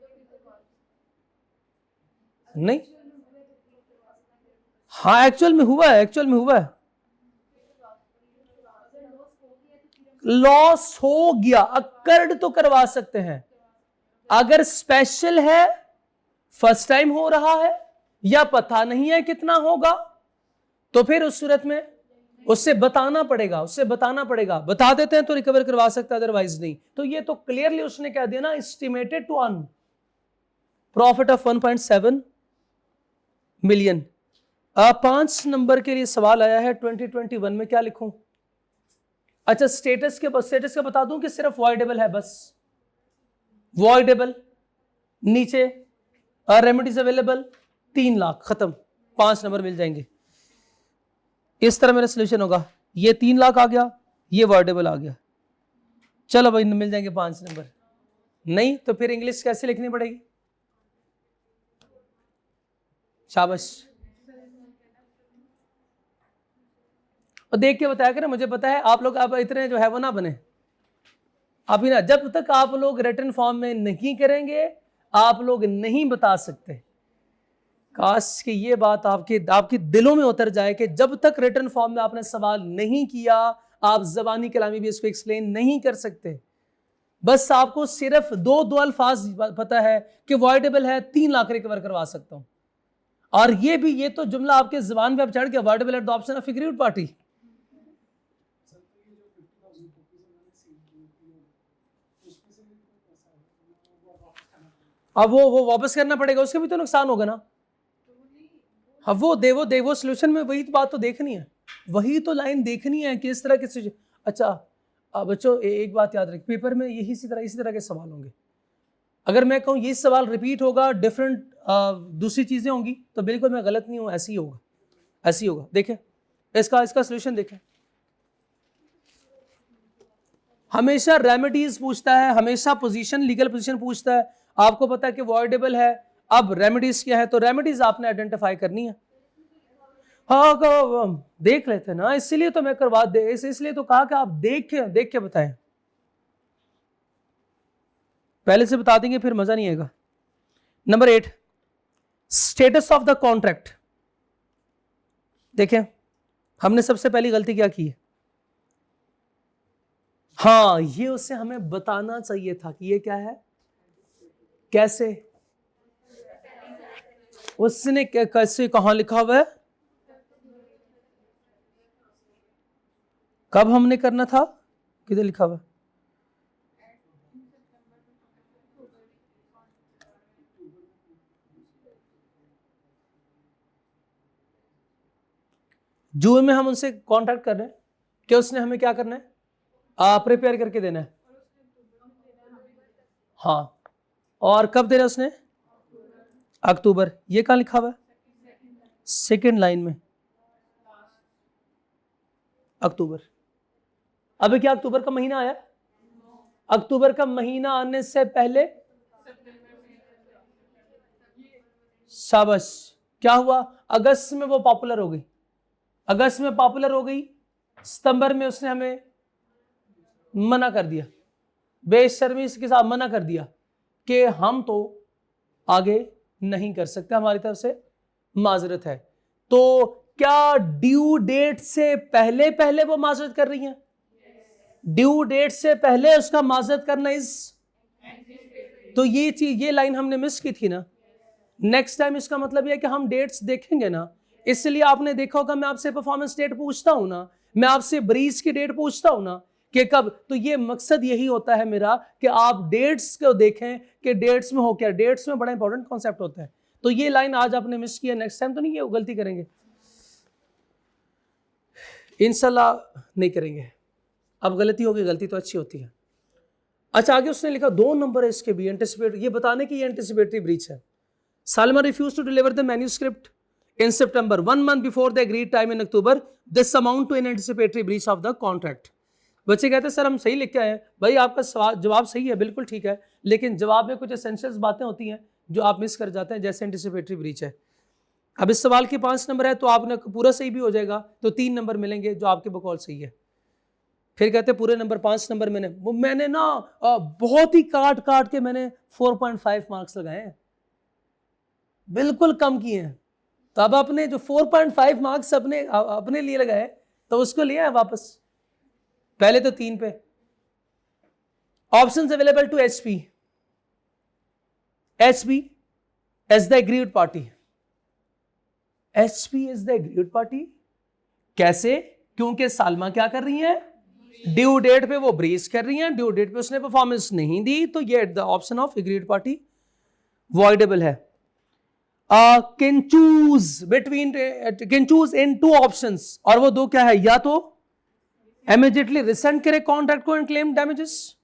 नहीं, हाँ, एक्चुअल में हुआ है, लॉस हो गया, अकर्ड तो करवा सकते हैं। अगर स्पेशल है, फर्स्ट टाइम हो रहा है, या पता नहीं है कितना होगा, तो फिर उस सूरत में उससे बताना पड़ेगा, बता देते हैं तो रिकवर करवा सकता है, अदरवाइज नहीं। तो ये तो क्लियरली उसने कह दिया ना, estimated to earn profit of 1.7 million. 5 number के लिए सवाल आया है 2021 में, क्या लिखूं? अच्छा, स्टेटस का बता दूं कि सिर्फ वॉइडेबल है, बस वॉइडेबल, नीचे रेमेडीज अवेलेबल, 3 लाख, खत्म, 5 नंबर मिल जाएंगे। इस तरह मेरा सोल्यूशन होगा, ये 3 लाख आ गया, ये वॉइडेबल आ गया, चलो भाई मिल जाएंगे 5 नंबर। नहीं तो फिर इंग्लिश कैसे लिखनी पड़ेगी? शाबाश, और देख के बताया करें, मुझे पता है आप लोग अब इतने जो है वो ना बने अभी ना, जब तक आप लोग रिटन फॉर्म में नहीं करेंगे आप लोग नहीं बता सकते। काश कि ये बात आपके दिलों में उतर जाए कि जब तक रिटन फॉर्म में आपने सवाल नहीं किया, आप जबानी कलामी भी इसको एक्सप्लेन नहीं कर सकते। बस आपको सिर्फ दो अल्फाज पता है कि वॉइडेबल है, 3 लाख रिकवर करवा सकता हूं, और ये तो जुमला आपके जुबान पे अब चढ़ गया, voidable at the option of agreed party. अब वो वापस करना पड़ेगा, उसका भी तो नुकसान होगा ना। अब वो देवो सोल्यूशन में वही तो बात तो देखनी है, वही तो लाइन देखनी है कि इस तरह के। अच्छा बच्चों एक बात याद रखें, पेपर में इसी तरह के सवाल होंगे। अगर मैं कहूँ ये सवाल रिपीट होगा, डिफरेंट दूसरी चीजें होंगी, तो बिल्कुल मैं गलत नहीं हूँ, ऐसे ही होगा। देखें इसका सोल्यूशन देखें। हमेशा रेमेडीज पूछता है, हमेशा पोजीशन, लीगल पोजीशन पूछता है। आपको पता है कि वॉइडेबल है, अब रेमेडीज क्या है, तो रेमेडीज आपने आइडेंटिफाई करनी है। हाँ देख लेते ना, इसलिए तो मैं करवा दे, इसलिए तो कहा कि आप देख के बताएं। पहले से बता देंगे फिर मजा नहीं आएगा। Number 8, status of the contract. देखें हमने सबसे पहली गलती क्या की है, हाँ ये उससे हमें बताना चाहिए था कि ये क्या है, कैसे, उसने कैसे कहां लिखा हुआ है, कब हमने करना था, किधर लिखा हुआ है, जून में हम उनसे कॉन्ट्रैक्ट कर रहे हैं कि उसने हमें क्या करना है, प्रिपेयर करके देना है। हाँ, और कब देना है उसने, अक्टूबर। ये कहां लिखा हुआ है, सेकेंड लाइन में अक्टूबर। अभी क्या अक्टूबर का महीना आया, अक्टूबर का महीना आने से पहले शाबाश, क्या हुआ, अगस्त में वो पॉपुलर हो गई, अगस्त में पॉपुलर हो गई, सितंबर में उसने हमें मना कर दिया, बेशर्मी के साथ मना कर दिया कि हम तो आगे नहीं कर सकते, हमारी तरफ से माजरत है। तो क्या ड्यू डेट से पहले पहले वो माजरत कर रही हैं, ड्यू डेट से पहले उसका माजरत करना इस, तो ये चीज, ये लाइन हमने मिस की थी ना। नेक्स्ट टाइम इसका मतलब यह है कि हम डेट्स देखेंगे ना, इसलिए आपने देखा होगा मैं आपसे परफॉर्मेंस डेट पूछता हूं ना, मैं आपसे ब्रीज की डेट पूछता हूं ना कि कब, तो ये मकसद यही होता है मेरा कि आप डेट्स को देखें कि डेट्स में हो क्या, डेट्स में बड़ा इंपॉर्टेंट कॉन्सेप्ट होता है। तो ये लाइन आज आपने मिस किया, नेक्स्ट टाइम तो नहीं ये गलती करेंगे, इंशाल्लाह नहीं करेंगे। अब गलती होगी, गलती तो अच्छी होती है। अच्छा आगे उसने लिखा 2 नंबर है इसके भी, एंटिसिपेट, ये बताने की ये एंटिसिपेटरी ब्रीच है। Salma refused to deliver the manuscript in September, 1 month before the agreed time in October. This amount to an anticipatory breach of the contract. बच्चे कहते हैं सर हम सही लिख के आए हैं। भाई आपका जवाब सही है, बिल्कुल ठीक है, लेकिन जवाब में कुछ एसेंशियल्स बातें होती हैं जो आप मिस कर जाते हैं, जैसे एंटिसिपेटरी ब्रीच है। अब इस सवाल के 5 नंबर है, तो आपने पूरा सही भी हो जाएगा, तो 3 नंबर मिलेंगे जो आपके बकौल सही है। फिर कहते हैं पूरे नंबर 5 नंबर मैंने ना बहुत ही काट के मैंने 4.5 मार्क्स लगाए हैं, बिल्कुल कम किए हैं। तो अब अपने जो 4.5 मार्क्स अपने लिए लगाए तो उसको लिया है वापस, पहले तो 3 पे। Options available to HP as the agreed party, HP is the agreed party. कैसे, क्योंकि सालमा क्या कर रही है, ड्यू डेट पे वो ब्रीज कर रही है, ड्यू डेट पे उसने परफॉर्मेंस नहीं दी, तो ये the option of agreed party voidable है। कैन चूज इन 2 ऑप्शंस, और वो 2 क्या है, या तो इमीडिएटली रिसेंड करे कॉन्ट्रैक्ट को एंड क्लेम डैमेजेस,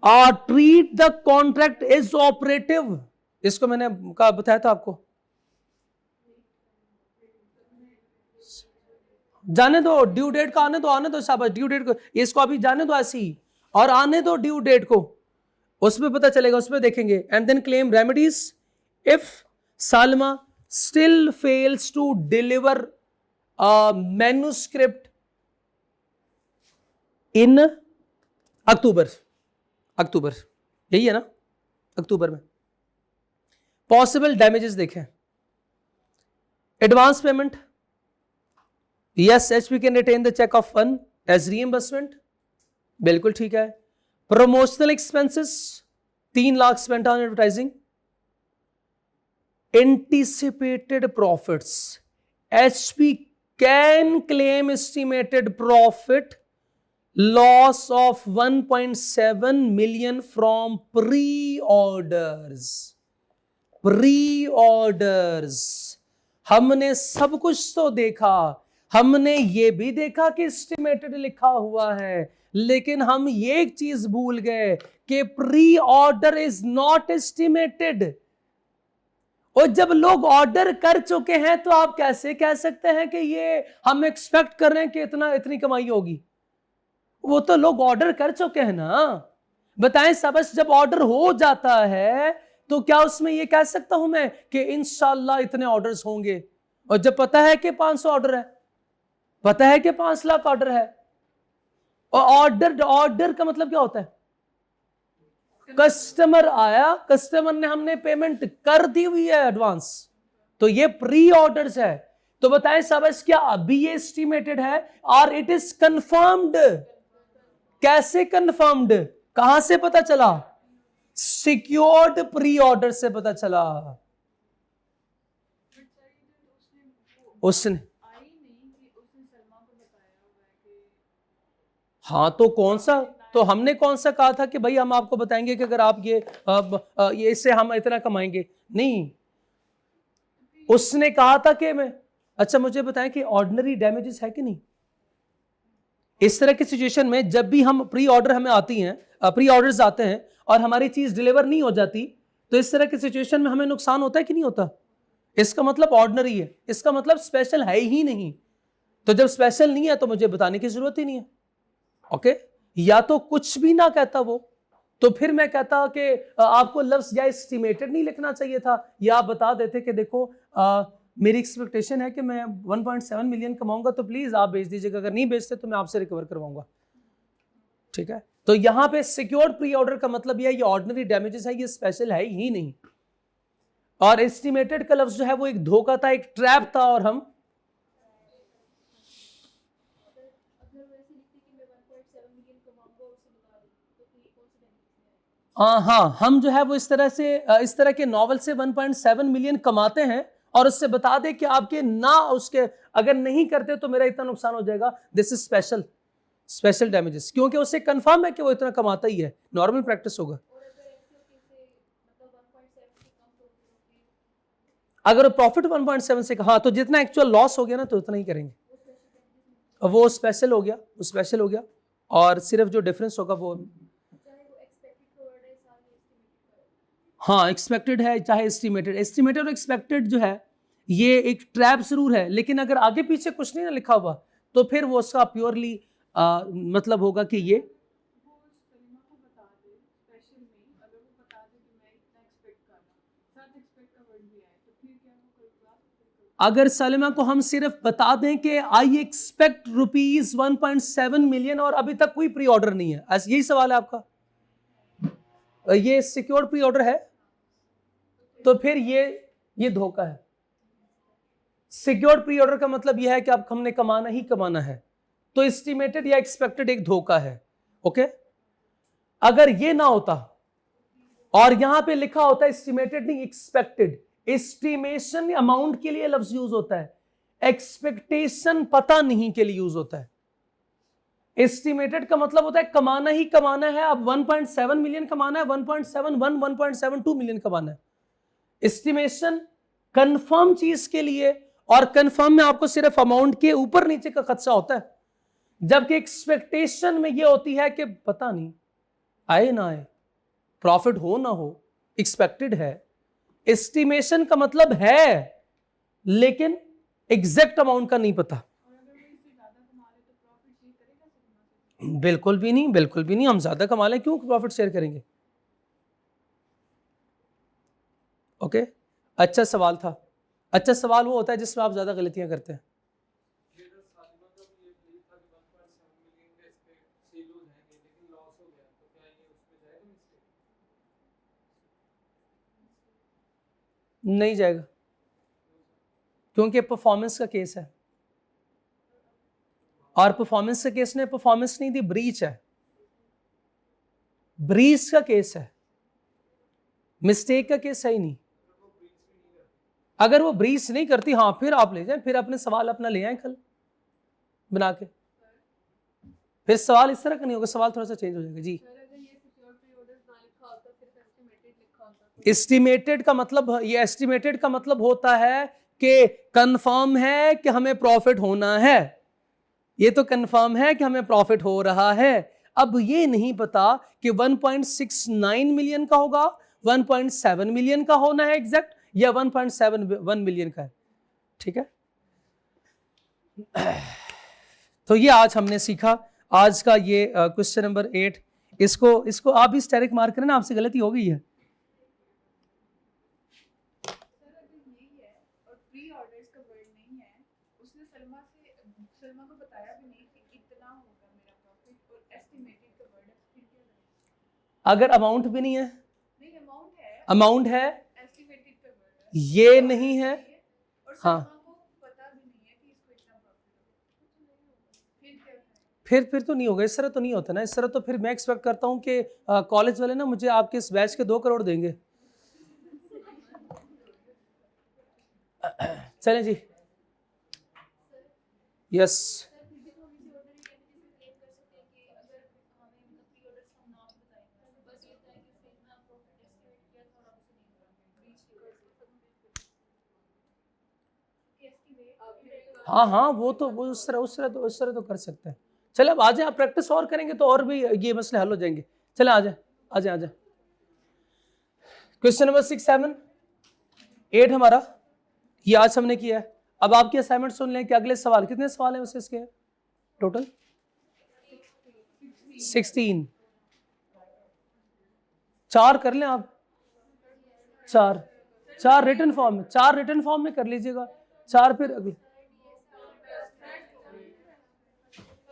और treat the contract is operative. इसको मैंने बताया था आपको, जाने दो ड्यू डेट का, आने दो शाबाश, ड्यू डेट को इसको अभी जाने दो ऐसी, और आने दो ड्यू डेट को, उसमें पता चलेगा, उसमें देखेंगे। And then claim remedies if Salma still fails to deliver a manuscript in October यही है ना, अक्टूबर में। पॉसिबल डैमेजेस देखें, advance payment, yes HP can retain the check of fund as reimbursement, बिल्कुल ठीक है। Promotional expenses 3 lakh spent on advertising, anticipated profits. HP can claim estimated profit loss of 1.7 million from pre-orders. Pre-orders, हमने सब कुछ तो देखा, हमने ये भी देखा कि एस्टिमेटेड लिखा हुआ है, लेकिन हम ये एक चीज भूल गए कि pre order is not estimated. और जब लोग ऑर्डर कर चुके हैं तो आप कैसे कह सकते हैं कि ये हम एक्सपेक्ट कर रहे हैं कि इतनी कमाई होगी? वो तो लोग ऑर्डर कर चुके हैं ना। बताएं सबस, जब ऑर्डर हो जाता है तो क्या उसमें ये कह सकता हूं मैं कि इंशाल्लाह इतने ऑर्डर्स होंगे? और जब पता है कि 500 ऑर्डर है, पता है कि 5 लाख ऑर्डर है, और ऑर्डर का मतलब क्या होता है? कस्टमर आया, कस्टमर ने, हमने पेमेंट कर दी हुई है एडवांस, तो ये प्री ऑर्डर्स है। तो बताएं सबस, क्या अभी ये एस्टिमेटेड है और इट इज कंफर्म्ड? कैसे कंफर्म्ड? कहां से पता चला? सिक्योर्ड प्री ऑर्डर से पता चला। उसने हाँ, तो कौन सा, तो हमने कौन सा कहा था कि भाई हम आपको बताएंगे कि अगर आप ये इससे हम इतना कमाएंगे? नहीं, उसने कहा था कि मैं, अच्छा मुझे बताएं कि ऑर्डिनरी डैमेजेस है कि नहीं? इस तरह की सिचुएशन में जब भी हम प्री ऑर्डर हमें आती हैं, प्री ऑर्डर्स आते हैं और हमारी चीज डिलीवर नहीं हो जाती, तो इस तरह की सिचुएशन में हमें नुकसान होता है कि नहीं होता? इसका मतलब ऑर्डिनरी है, इसका मतलब स्पेशल है ही नहीं। तो जब स्पेशल नहीं है तो मुझे बताने की जरूरत ही नहीं है। ओके, या तो कुछ भी ना कहता वो, तो फिर मैं कहता कि आपको लफ्ज या एस्टिमेटेड नहीं लिखना चाहिए था, या आप बता देते कि देखो मेरी एक्सपेक्टेशन है कि मैं 1.7 मिलियन कमाऊंगा, तो प्लीज आप भेज दीजिएगा, अगर नहीं भेजते तो मैं आपसे रिकवर करवाऊंगा। ठीक है, तो यहां पे सिक्योर्ड प्री ऑर्डर का मतलब यह ऑर्डिनरी डैमेजेस है, ये स्पेशल है ही नहीं। और एस्टिमेटेड का लफ्ज जो है वो एक धोखा था, एक ट्रैप था, और हम हाँ, हम जो है वो इस तरह के नॉवल से 1.7 मिलियन कमाते हैं और उससे बता दे कि आपके ना, उसके अगर नहीं करते तो मेरा इतना नुकसान हो जाएगा। दिस इज स्पेशल डैमेजेस, क्योंकि उससे कंफर्म है कि वो इतना कमाता ही है, नॉर्मल प्रैक्टिस होगा। अगर प्रॉफिट 1.7 से कहा तो जितना एक्चुअल लॉस हो गया ना, तो उतना ही करेंगे, वो स्पेशल हो गया, और सिर्फ जो डिफरेंस होगा वो, हाँ, एक्सपेक्टेड है चाहे एस्टिमेटेड और एक्सपेक्टेड जो है ये एक ट्रैप जरूर है, लेकिन अगर आगे पीछे कुछ नहीं ना लिखा हुआ तो फिर वो उसका प्योरली मतलब होगा कि ये अगर सलीमा को हम सिर्फ बता दें कि आई एक्सपेक्ट रुपीज 1.7 मिलियन और अभी तक कोई प्री ऑर्डर नहीं है, यही सवाल है आपका? ये सिक्योर प्री ऑर्डर है, तो फिर ये धोखा है। सिक्योर्ड प्री ऑर्डर का मतलब यह है कि आप हमने कमाना ही कमाना है, तो एस्टिमेटेड या एक्सपेक्टेड एक धोखा है। ओके, अगर ये ना होता और यहां पे लिखा होता एस्टिमेटेड नहीं एक्सपेक्टेड, एस्टिमेशन अमाउंट के लिए लफ्ज यूज होता है, एक्सपेक्टेशन पता नहीं के लिए यूज होता है। एस्टिमेटेड का मतलब होता है कमाना ही कमाना है, अब 1.7 मिलियन कमाना है, 1.71 1.72 मिलियन कमाना है। एस्टिमेशन कंफर्म चीज के लिए, और कंफर्म में आपको सिर्फ अमाउंट के ऊपर नीचे का खदशा होता है, जबकि एक्सपेक्टेशन में यह होती है कि पता नहीं आए ना आए, प्रॉफिट हो ना हो, एक्सपेक्टेड है। एस्टिमेशन का मतलब है लेकिन एग्जैक्ट अमाउंट का नहीं पता। बिल्कुल भी नहीं, हम ज्यादा कमा लें क्यों प्रॉफिट शेयर करेंगे? ओके, अच्छा सवाल था। अच्छा सवाल वो होता है जिसमें आप ज्यादा गलतियां करते हैं। नहीं जाएगा, क्योंकि परफॉर्मेंस का केस है, और परफॉर्मेंस के केस ने परफॉर्मेंस नहीं दी, ब्रीच है, ब्रीच का केस है, मिस्टेक का केस है ही नहीं। अगर वो ब्रीच नहीं करती, हाँ फिर आप ले जाएं, फिर अपने सवाल अपना ले आए कल बना के। फिर सवाल इस तरह का नहीं होगा, सवाल थोड़ा सा चेंज हो जाएगा जी। एस्टिमेटेड का मतलब, ये एस्टिमेटेड का मतलब होता है कि कंफर्म है कि हमें प्रॉफिट होना है, ये तो कंफर्म है कि हमें प्रॉफिट हो रहा है। अब ये नहीं पता कि 1.69 मिलियन का होगा, 1.7 मिलियन का होना है एग्जैक्ट, या 1.71 मिलियन का है। ठीक है, तो ये आज हमने सीखा, आज का ये क्वेश्चन नंबर 8। इसको आप भी स्टेरिक मार्क करें ना, आपसे गलती हो गई है। अगर अमाउंट भी नहीं है, अमाउंट है, ये नहीं है, हाँ, फिर तो नहीं होगा, इस तरह तो नहीं होता ना। इस तरह तो फिर मैं एक्सपेक्ट करता हूं कि कॉलेज वाले ना मुझे आपके इस बैच के 2 करोड़ देंगे। चलें जी, यस। हाँ हाँ, वो उस तरह तो कर सकते हैं। चले अब आ जाए, आप प्रैक्टिस और करेंगे तो और भी ये मसले हल हो जाएंगे। चले आ जाए। क्वेश्चन नंबर 6, 7, 8 हमारा ये आज हमने किया है। अब आपकी असाइनमेंट सुन लें कि अगले सवाल, कितने सवाल हैं वैसे इसके टोटल? 16। 4 कर लें आप, 4 रिटन फॉर्म में, 4 रिटन फॉर्म में कर लीजिएगा, 4 फिर अगले।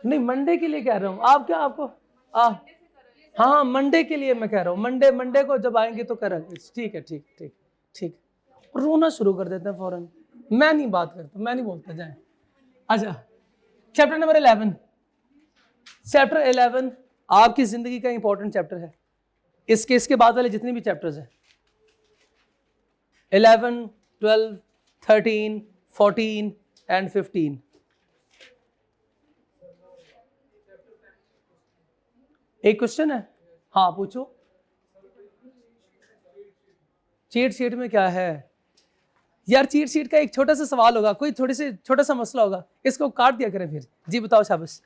नहीं, मंडे के लिए कह रहा हूँ, आप क्या आपको हाँ मंडे के लिए मैं कह रहा हूँ, मंडे को जब आएंगे तो करेंगे। ठीक है, ठीक। रोना शुरू कर देते हैं फौरन, मैं नहीं बात करता, मैं नहीं बोलता, जाए। अच्छा, चैप्टर नंबर 11। चैप्टर 11 आपकी जिंदगी का इंपॉर्टेंट चैप्टर है। इसके बाद वाले जितने भी चैप्टर्स हैं, 11, 12, 13, 14 एंड 15। एक क्वेश्चन है, हाँ पूछो। चीट शीट में क्या है यार? चीट शीट का एक छोटा सा सवाल होगा, कोई छोटा सा मसला होगा, इसको काट दिया करें फिर। जी बताओ, शाबाश।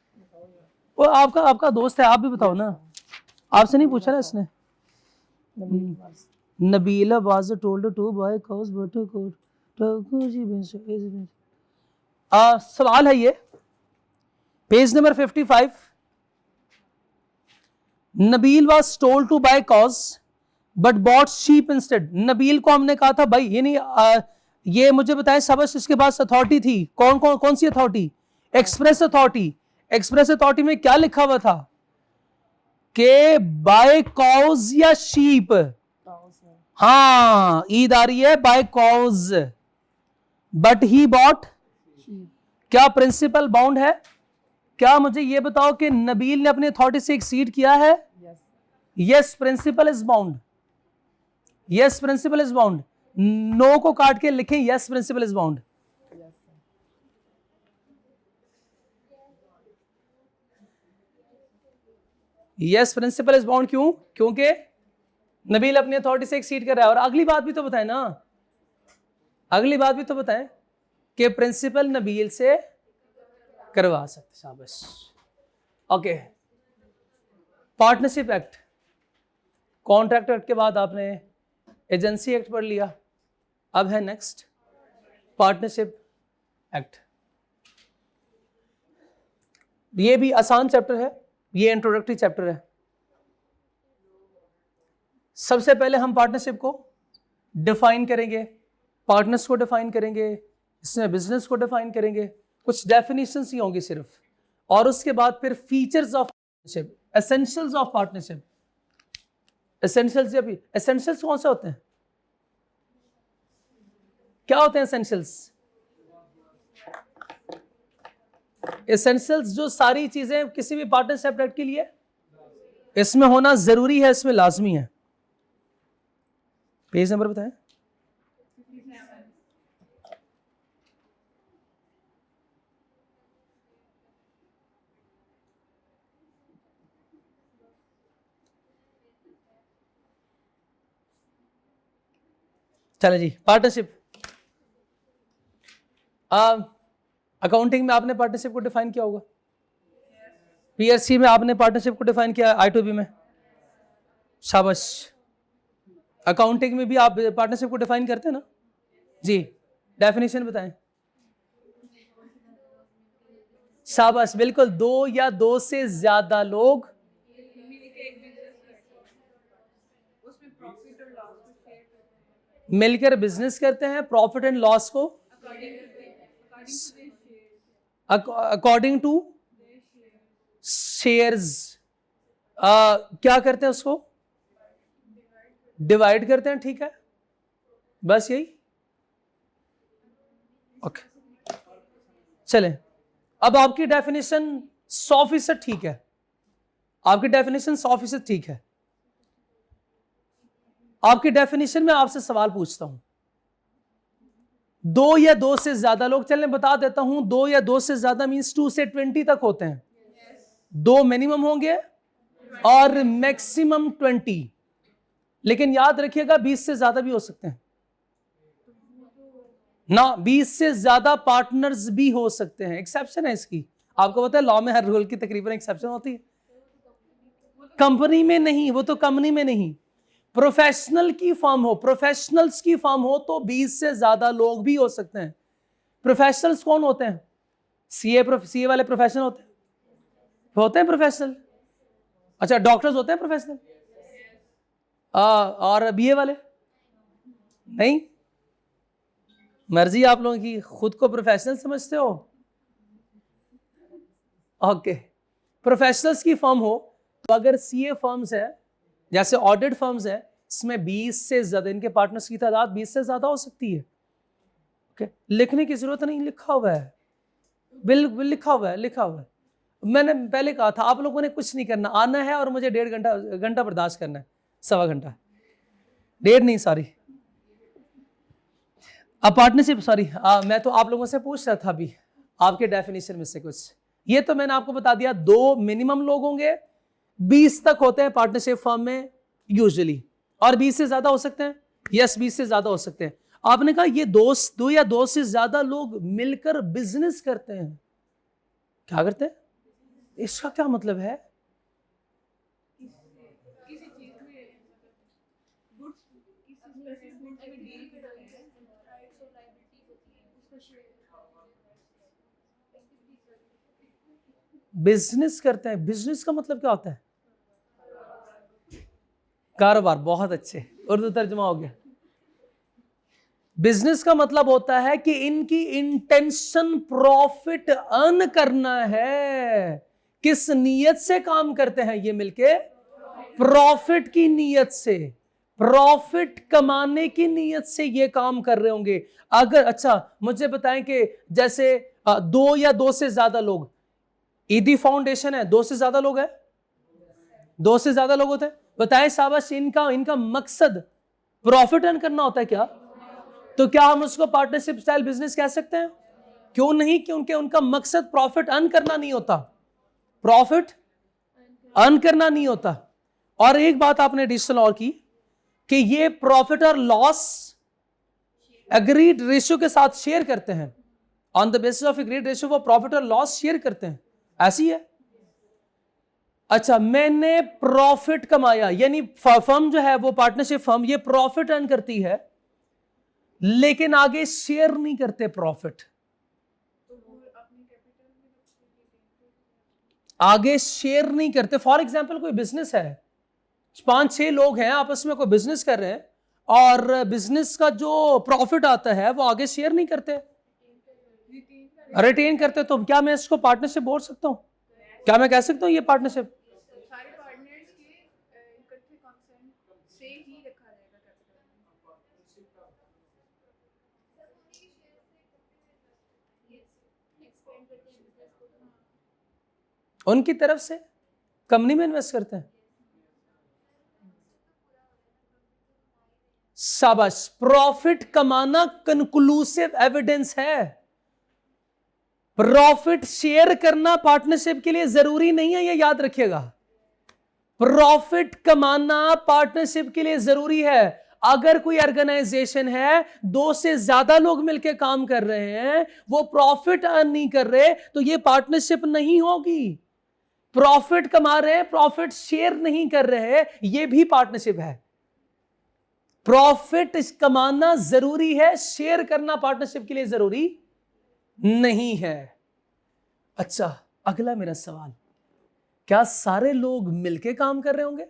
वो आपका दोस्त है, आप भी बताओ ना, आपसे नहीं पूछा ना इसने। Nabila was told to buy cows but सवाल है ये, page number 55। Nabeel was told to buy cows but bought sheep instead। Nabeel को हमने कहा था भाई, ये नहीं ये मुझे बताएं सबस, इसके पास अथॉरिटी थी, कौन सी authority? Express authority. Express authority में क्या लिखा हुआ था कि बाय कॉज या शीप? हाँ, ईद आ रही है, because but he bought. क्या प्रिंसिपल बाउंड है? क्या मुझे ये बताओ कि नबील ने अपनी अथॉरिटी से एक्सीड किया है? Yes, principal is bound. Yes, principal is bound. No को काट के लिखें, yes principal is bound. Yes, principal is bound. क्यों? क्योंकि नबील अपनी अथॉरिटी से एक्सीड कर रहा है। और अगली बात भी तो बताएं ना, अगली बात भी तो बताएं कि प्रिंसिपल नबील से करवा सकते। शाबाश, okay. Partnership act, contract act के बाद आपने एजेंसी एक्ट पढ़ लिया, अब है नेक्स्ट पार्टनरशिप एक्ट। ये भी आसान चैप्टर है, ये इंट्रोडक्टरी चैप्टर है। सबसे पहले हम पार्टनरशिप को डिफाइन करेंगे, पार्टनर्स को डिफाइन करेंगे, इसमें बिजनेस को डिफाइन करेंगे, कुछ डेफिनेशंस ही होंगी सिर्फ, और उसके बाद फिर features of partnership, essentials of partnership. Essentials, या एसेंशियल्स कौन से होते हैं? क्या होते हैं एसेंशियल्स? एसेंशियल्स जो सारी चीजें किसी भी पार्टनरशिप एक्ट के लिए इसमें होना जरूरी है, इसमें लाजमी है। पेज नंबर बताएं। चले जी, पार्टनरशिप। अकाउंटिंग में आपने पार्टनरशिप को डिफाइन किया होगा, पीएससी में आपने पार्टनरशिप को डिफाइन किया, I2B में, शाबाश। अकाउंटिंग में भी आप पार्टनरशिप को डिफाइन करते हैं ना जी, डेफिनेशन बताएं। शाबाश, बिल्कुल, दो या दो से ज्यादा लोग मिलकर बिजनेस करते हैं, प्रॉफिट एंड लॉस को अकॉर्डिंग टू शेयर्स क्या करते हैं, उसको डिवाइड करते हैं, ठीक है, बस यही। ओके, चलें, अब आपकी डेफिनेशन 100% ठीक है, आपकी डेफिनेशन 100% ठीक है। आपकी डेफिनेशन में आपसे सवाल पूछता हूं, दो या दो से ज्यादा लोग, चलने बता देता हूं, दो या दो से ज्यादा मींस 2 से 20 तक होते हैं, दो मिनिमम होंगे और मैक्सिमम 20, लेकिन याद रखिएगा 20 से ज्यादा भी हो सकते हैं ना, 20 से ज्यादा पार्टनर्स भी हो सकते हैं, एक्सेप्शन है इसकी। आपको पता है लॉ में हर रूल की तकरीबन एक्सेप्शन होती है, कंपनी में नहीं, वो तो कंपनी में नहीं, प्रोफेशनल की फर्म हो, प्रोफेशनल्स की फर्म हो तो 20 से ज्यादा लोग भी हो सकते हैं। प्रोफेशनल्स कौन होते हैं? सीए वाले प्रोफेशनल होते हैं प्रोफेशनल। अच्छा, डॉक्टर्स होते हैं प्रोफेशनल, और बीए वाले नहीं? मर्जी आप लोगों की, खुद को प्रोफेशनल समझते हो? ओके, प्रोफेशनल्स की फर्म हो तो अगर सीए फर्म्स है, जैसे ऑडिट फर्म्स है, इसमें 20 से ज्यादा, इनके पार्टनर्स की तादाद 20 से ज्यादा हो सकती है। ओके, लिखने की जरूरत नहीं, लिखा हुआ है, बिल्कुल लिखा हुआ है, लिखा हुआ है। मैंने पहले कहा था, आप लोगों ने कुछ नहीं करना, आना है और मुझे 1.5 घंटा बर्दाश्त करना है, 1.25 घंटा, 1.5 नहीं, सॉरी, अब पार्टनरशिप, सॉरी, मैं तो आप लोगों से पूछ रहा था अभी आपके डेफिनेशन में से कुछ, ये तो मैंने आपको बता दिया, दो मिनिमम लोग होंगे, 20 तक होते हैं पार्टनरशिप फर्म में यूजुअली, और 20 से ज्यादा हो सकते हैं, यस 20 से ज्यादा हो सकते हैं। आपने कहा ये दो या दो से ज्यादा लोग मिलकर बिजनेस करते हैं, क्या करते हैं, इसका क्या मतलब है? बिजनेस करते हैं, बिजनेस का मतलब क्या होता है? कारोबार, बहुत अच्छे, उर्दू तर्जुमा हो गया। बिजनेस का मतलब होता है कि इनकी इंटेंशन प्रॉफिट अर्न करना है। किस नीयत से काम करते हैं ये मिलके? प्रॉफिट की नीयत से, प्रॉफिट कमाने की नीयत से ये काम कर रहे होंगे। अगर, अच्छा मुझे बताएं कि जैसे दो या दो से ज्यादा लोग, ईदी फाउंडेशन है, दो से ज्यादा लोग हैं, दो से ज्यादा लोग होते हैं, बताएं शाबाश, इनका मकसद प्रॉफिट अर्न करना होता है क्या? तो क्या हम उसको पार्टनरशिप स्टाइल बिजनेस कह सकते हैं? क्यों नहीं, क्योंकि उनका मकसद प्रॉफिट अर्न करना नहीं होता, प्रॉफिट अर्न करना नहीं होता। और एक बात आपने एडिशनल और की कि ये प्रॉफिट और लॉस एग्रीड रेशियो के साथ शेयर करते हैं, on the basis of agreed ratio वो प्रॉफिट और लॉस शेयर करते हैं, ऐसी है। अच्छा, मैंने प्रॉफिट कमाया, यानी फर्म जो है वो पार्टनरशिप फर्म, ये प्रॉफिट अर्न करती है लेकिन आगे शेयर नहीं करते प्रॉफिट, आगे शेयर नहीं करते। फॉर एग्जांपल कोई बिजनेस है, 5-6 लोग हैं आपस में कोई बिजनेस कर रहे हैं, और बिजनेस का जो प्रॉफिट आता है वो आगे शेयर नहीं करते, रिटेन करते, तो क्या मैं इसको पार्टनरशिप बोल सकता हूं? क्या मैं कह सकता हूं ये पार्टनरशिप? उनकी तरफ से कंपनी में इन्वेस्ट करते हैं, शाबाश, प्रॉफिट कमाना कंक्लूसिव एविडेंस है। प्रॉफिट शेयर करना पार्टनरशिप के लिए जरूरी नहीं है, ये याद रखिएगा। प्रॉफिट कमाना पार्टनरशिप के लिए जरूरी है। अगर कोई ऑर्गेनाइजेशन है, 2 से ज्यादा लोग मिलकर काम कर रहे हैं, वो प्रॉफिट अर्न नहीं कर रहे, तो ये पार्टनरशिप नहीं होगी। प्रॉफिट कमा रहे हैं, प्रॉफिट शेयर नहीं कर रहे, ये भी पार्टनरशिप है। प्रॉफिट कमाना जरूरी है, शेयर करना पार्टनरशिप के लिए जरूरी नहीं है। अच्छा, अगला मेरा सवाल, क्या सारे लोग मिलके काम कर रहे होंगे?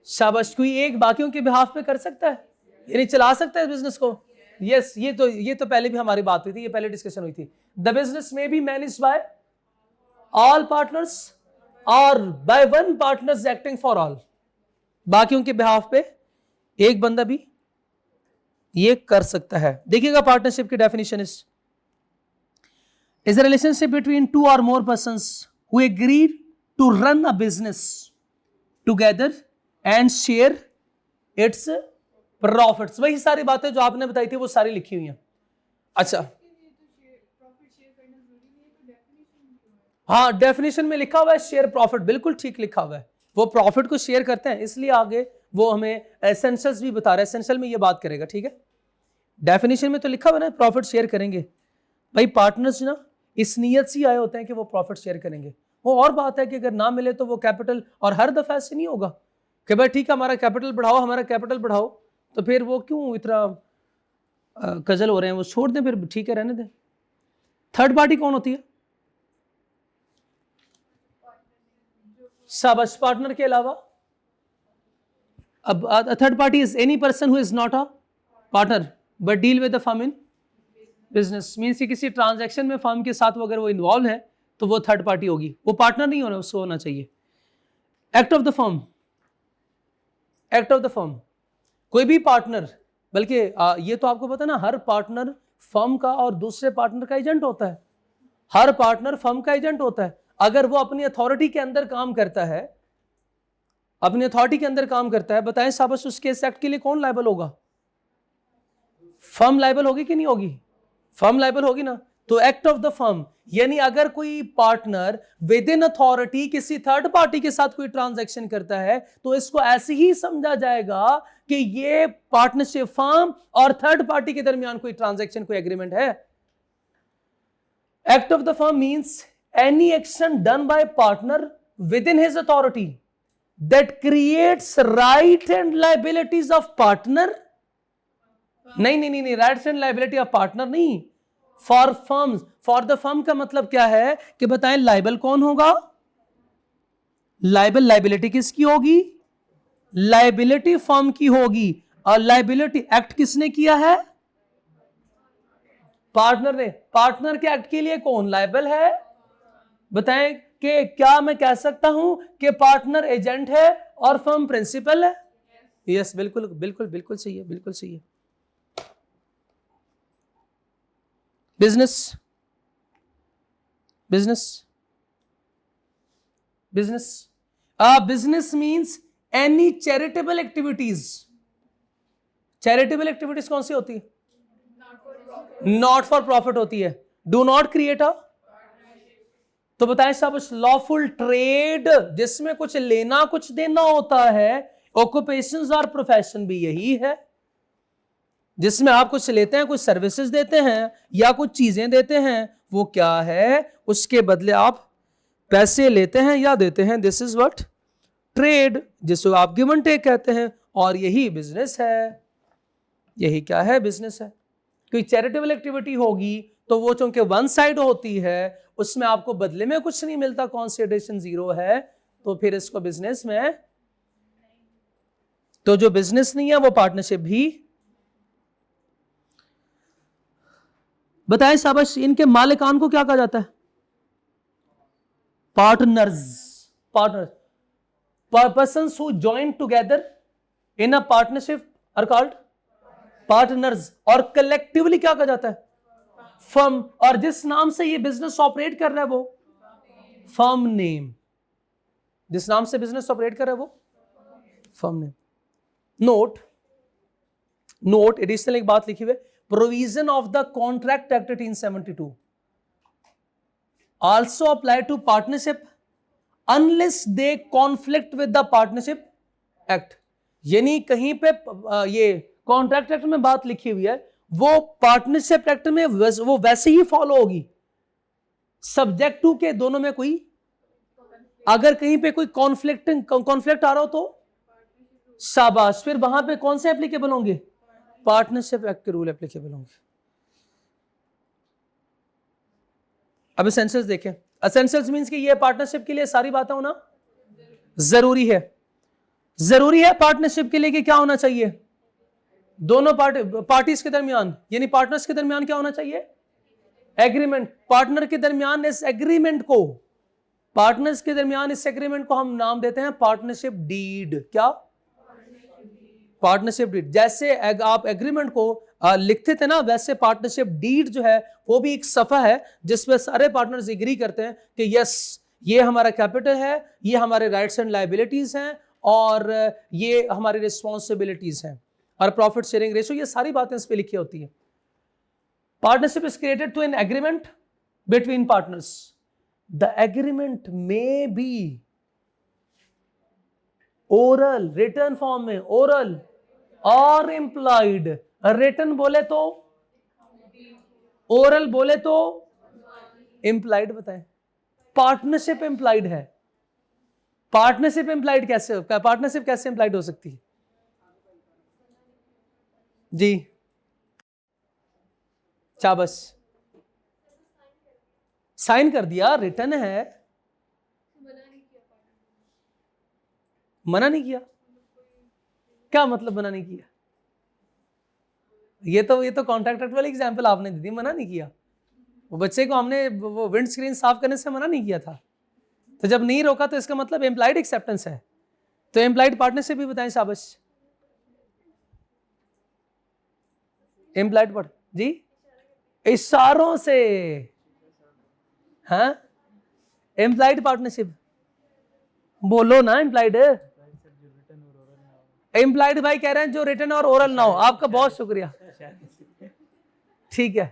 शाबाश, कोई एक बाकियों के बिहाफ पे कर सकता है, यानी चला सकता है बिजनेस को? यस, ये तो पहले भी हमारी बात हुई थी, ये पहले डिस्कशन हुई थी। The business may be managed by all partners और by one partners acting for all. बाकियों के बिहाफ पे एक बंदा भी ये कर सकता है। देखिएगा पार्टनरशिप की definition is a relationship between 2 or more persons who agree to run a business together and share its profits। वही सारी बातें जो आपने बताई थी वो सारी लिखी हुई हैं। अच्छा, हाँ, डेफिनेशन में लिखा हुआ है शेयर प्रॉफिट, बिल्कुल ठीक लिखा हुआ है। वो प्रॉफिट को शेयर करते हैं, इसलिए आगे वो हमें एसेंशियल्स भी बता रहा है, एसेंशियल में ये बात करेगा, ठीक है। डेफिनेशन में तो लिखा हुआ है ना प्रॉफिट शेयर करेंगे। भाई पार्टनर्स ना इस नियत से आए होते हैं कि वो प्रॉफिट शेयर करेंगे। वो और बात है कि अगर ना मिले तो वो कैपिटल, और हर दफा ऐसे नहीं होगा कि भाई ठीक है हमारा कैपिटल बढ़ाओ, हमारा कैपिटल बढ़ाओ, तो फिर वो क्यों इतना कजल हो रहे हैं, वो छोड़ दें, फिर ठीक है रहने दें। थर्ड पार्टी कौन होती है? शाबाश, पार्टनर के अलावा अब third party is any person who is not a partner but deal with the firm in business. Means कि किसी ट्रांजैक्शन में फर्म के साथ अगर वो इन्वॉल्व है तो वो थर्ड पार्टी होगी, वो पार्टनर नहीं होना, उसको होना चाहिए। Act of the firm, act of the firm, कोई भी पार्टनर, बल्कि ये तो आपको पता ना, हर पार्टनर फर्म का और दूसरे पार्टनर का एजेंट होता है। हर पार्टनर फर्म का एजेंट होता है। अगर वो अपनी अथॉरिटी के अंदर काम करता है, अपनी अथॉरिटी के अंदर काम करता है, बताएं शाबाश, उसके इस एक्ट के लिए कौन लायबल होगा? फर्म लायबल होगी कि नहीं होगी? फर्म लायबल होगी ना। तो एक्ट ऑफ द फर्म, यानी अगर कोई पार्टनर विद इन अथॉरिटी किसी थर्ड पार्टी के साथ कोई ट्रांजैक्शन करता है तो इसको ऐसे ही समझा जाएगा कि ये पार्टनरशिप फर्म और थर्ड पार्टी के दरमियान कोई ट्रांजैक्शन, कोई एग्रीमेंट है। Act of the firm means any action done by partner within his authority that creates right and liabilities of partner। नहीं, rights and liability of partner नहीं, for firms, for the firm का मतलब क्या है कि बताएं liable कौन होगा? लाइबिलिटी किसकी होगी? लाइबिलिटी फर्म की होगी। और लाइबिलिटी एक्ट किसने किया है? पार्टनर ने। पार्टनर के एक्ट के लिए कौन लाइबल है? बताएं कि क्या मैं कह सकता हूं कि पार्टनर एजेंट है और फर्म प्रिंसिपल है? यस, बिल्कुल बिल्कुल बिल्कुल सही है, बिल्कुल सही है। Business, business, business, business means any charitable activities. Charitable activities कौन सी होती है? नॉट फॉर प्रॉफिट होती है। डू नॉट क्रिएट अ, तो बताएं साहब, लॉफुल ट्रेड जिसमें कुछ लेना कुछ देना होता है, ऑक्यूपेशंस और प्रोफेशन भी यही है, जिसमें आप कुछ लेते हैं, कुछ सर्विसेज देते हैं या कुछ चीजें देते हैं, वो क्या है, उसके बदले आप पैसे लेते हैं या देते हैं। दिस इज व्हाट ट्रेड, जिसको आप गिव एंड टेक कहते हैं, और यही बिजनेस है। यही क्या है? बिजनेस है। कोई चैरिटेबल एक्टिविटी होगी तो वो चूंकि वन साइड होती है, उसमें आपको बदले में कुछ नहीं मिलता, कंसीडरेशन जीरो है, तो फिर इसको बिजनेस में, तो जो बिजनेस नहीं है वो पार्टनरशिप भी। बताएं शाबाश, इनके मालिकान को क्या कहा जाता है? Partners. Partners, persons who join together in a partnership are called partners. और कलेक्टिवली क्या कहा जाता है? फर्म। और जिस नाम से ये बिजनेस ऑपरेट कर रहा है वो फर्म नेम। जिस नाम से बिजनेस ऑपरेट कर रहा है वो firm name. Note, note additional एक बात लिखी हुई, provision of the contract act 1872 also apply to partnership unless they conflict with the partnership act. यानी कहीं पे ये कॉन्ट्रैक्ट एक्ट में बात लिखी हुई है, वो पार्टनरशिप एक्ट में वो वैसे ही फॉलो होगी। सब्जेक्ट टू के दोनों में कोई अगर कहीं पे कोई कॉन्फ्लिक्ट आ रहा हो तो शाबाश, फिर वहां पे कौन से एप्लीकेबल होंगे? पार्टनरशिप एक्ट के रूल एप्लीकेबल होंगे। अब एसेंशियल्स देखें। एसेंशियल्स मींस कि ये पार्टनरशिप के लिए सारी बातें होना जरूरी है। जरूरी है पार्टनरशिप के लिए कि क्या होना चाहिए? दोनों पार्टीज के दरमियान, यानी पार्टनर्स के दरमियान क्या होना चाहिए? एग्रीमेंट। पार्टनर के दरमियान इस एग्रीमेंट को, पार्टनर्स के दरमियान इस एग्रीमेंट को हम नाम देते हैं पार्टनरशिप डीड। क्या? Partnership deed. जैसे आप एग्रीमेंट को लिखते थे ना, वैसे पार्टनरशिप डीड जो है वो भी एक सफा है जिसमें सारे पार्टनर्स एग्री करते हैं कि यस, ये हमारा कैपिटल है, ये हमारे राइट्स एंड लायबिलिटीज हैं, और ये हमारी रिस्पॉन्सिबिलिटीज हैं, और प्रॉफिट शेयरिंग रेशियो, ये सारी बातें इस पे लिखी होती हैं। Partnership is created through an agreement between partners. The agreement में बी ओरल, रिटर्न फॉर्म में ओरल और इम्प्लाइड। रिटर्न बोले तो ओरल, बोले तो इम्प्लाइड। बताएं पार्टनरशिप इम्प्लाइड है। पार्टनरशिप इम्प्लाइड कैसे? पार्टनरशिप कैसे इम्प्लाइड हो सकती है जी? शाबाश, साइन कर दिया, रिटर्न है, मना नहीं किया। क्या मतलब मना नहीं किया? ये तो कॉन्ट्रैक्ट एक्ट वाली एग्जांपल आपने दी थी, मना नहीं किया। वो बच्चे को हमने वो विंड स्क्रीन साफ करने से मना नहीं किया था, तो जब नहीं रोका तो इसका मतलब एम्प्लॉयड एक्सेप्टेंस है। तो एम्प्लॉयड पार्टनरशिप भी बताएं। शाबाश, एम्प्लॉयड जी, इशारों से। हाँ, एम्प्लॉयड पार्टनरशिप बोलो ना। एम्प्लॉयड, एम्प्लॉयड भाई कह रहे हैं जो रिटन और ओरल ना हो। आपका बहुत शुक्रिया, ठीक है।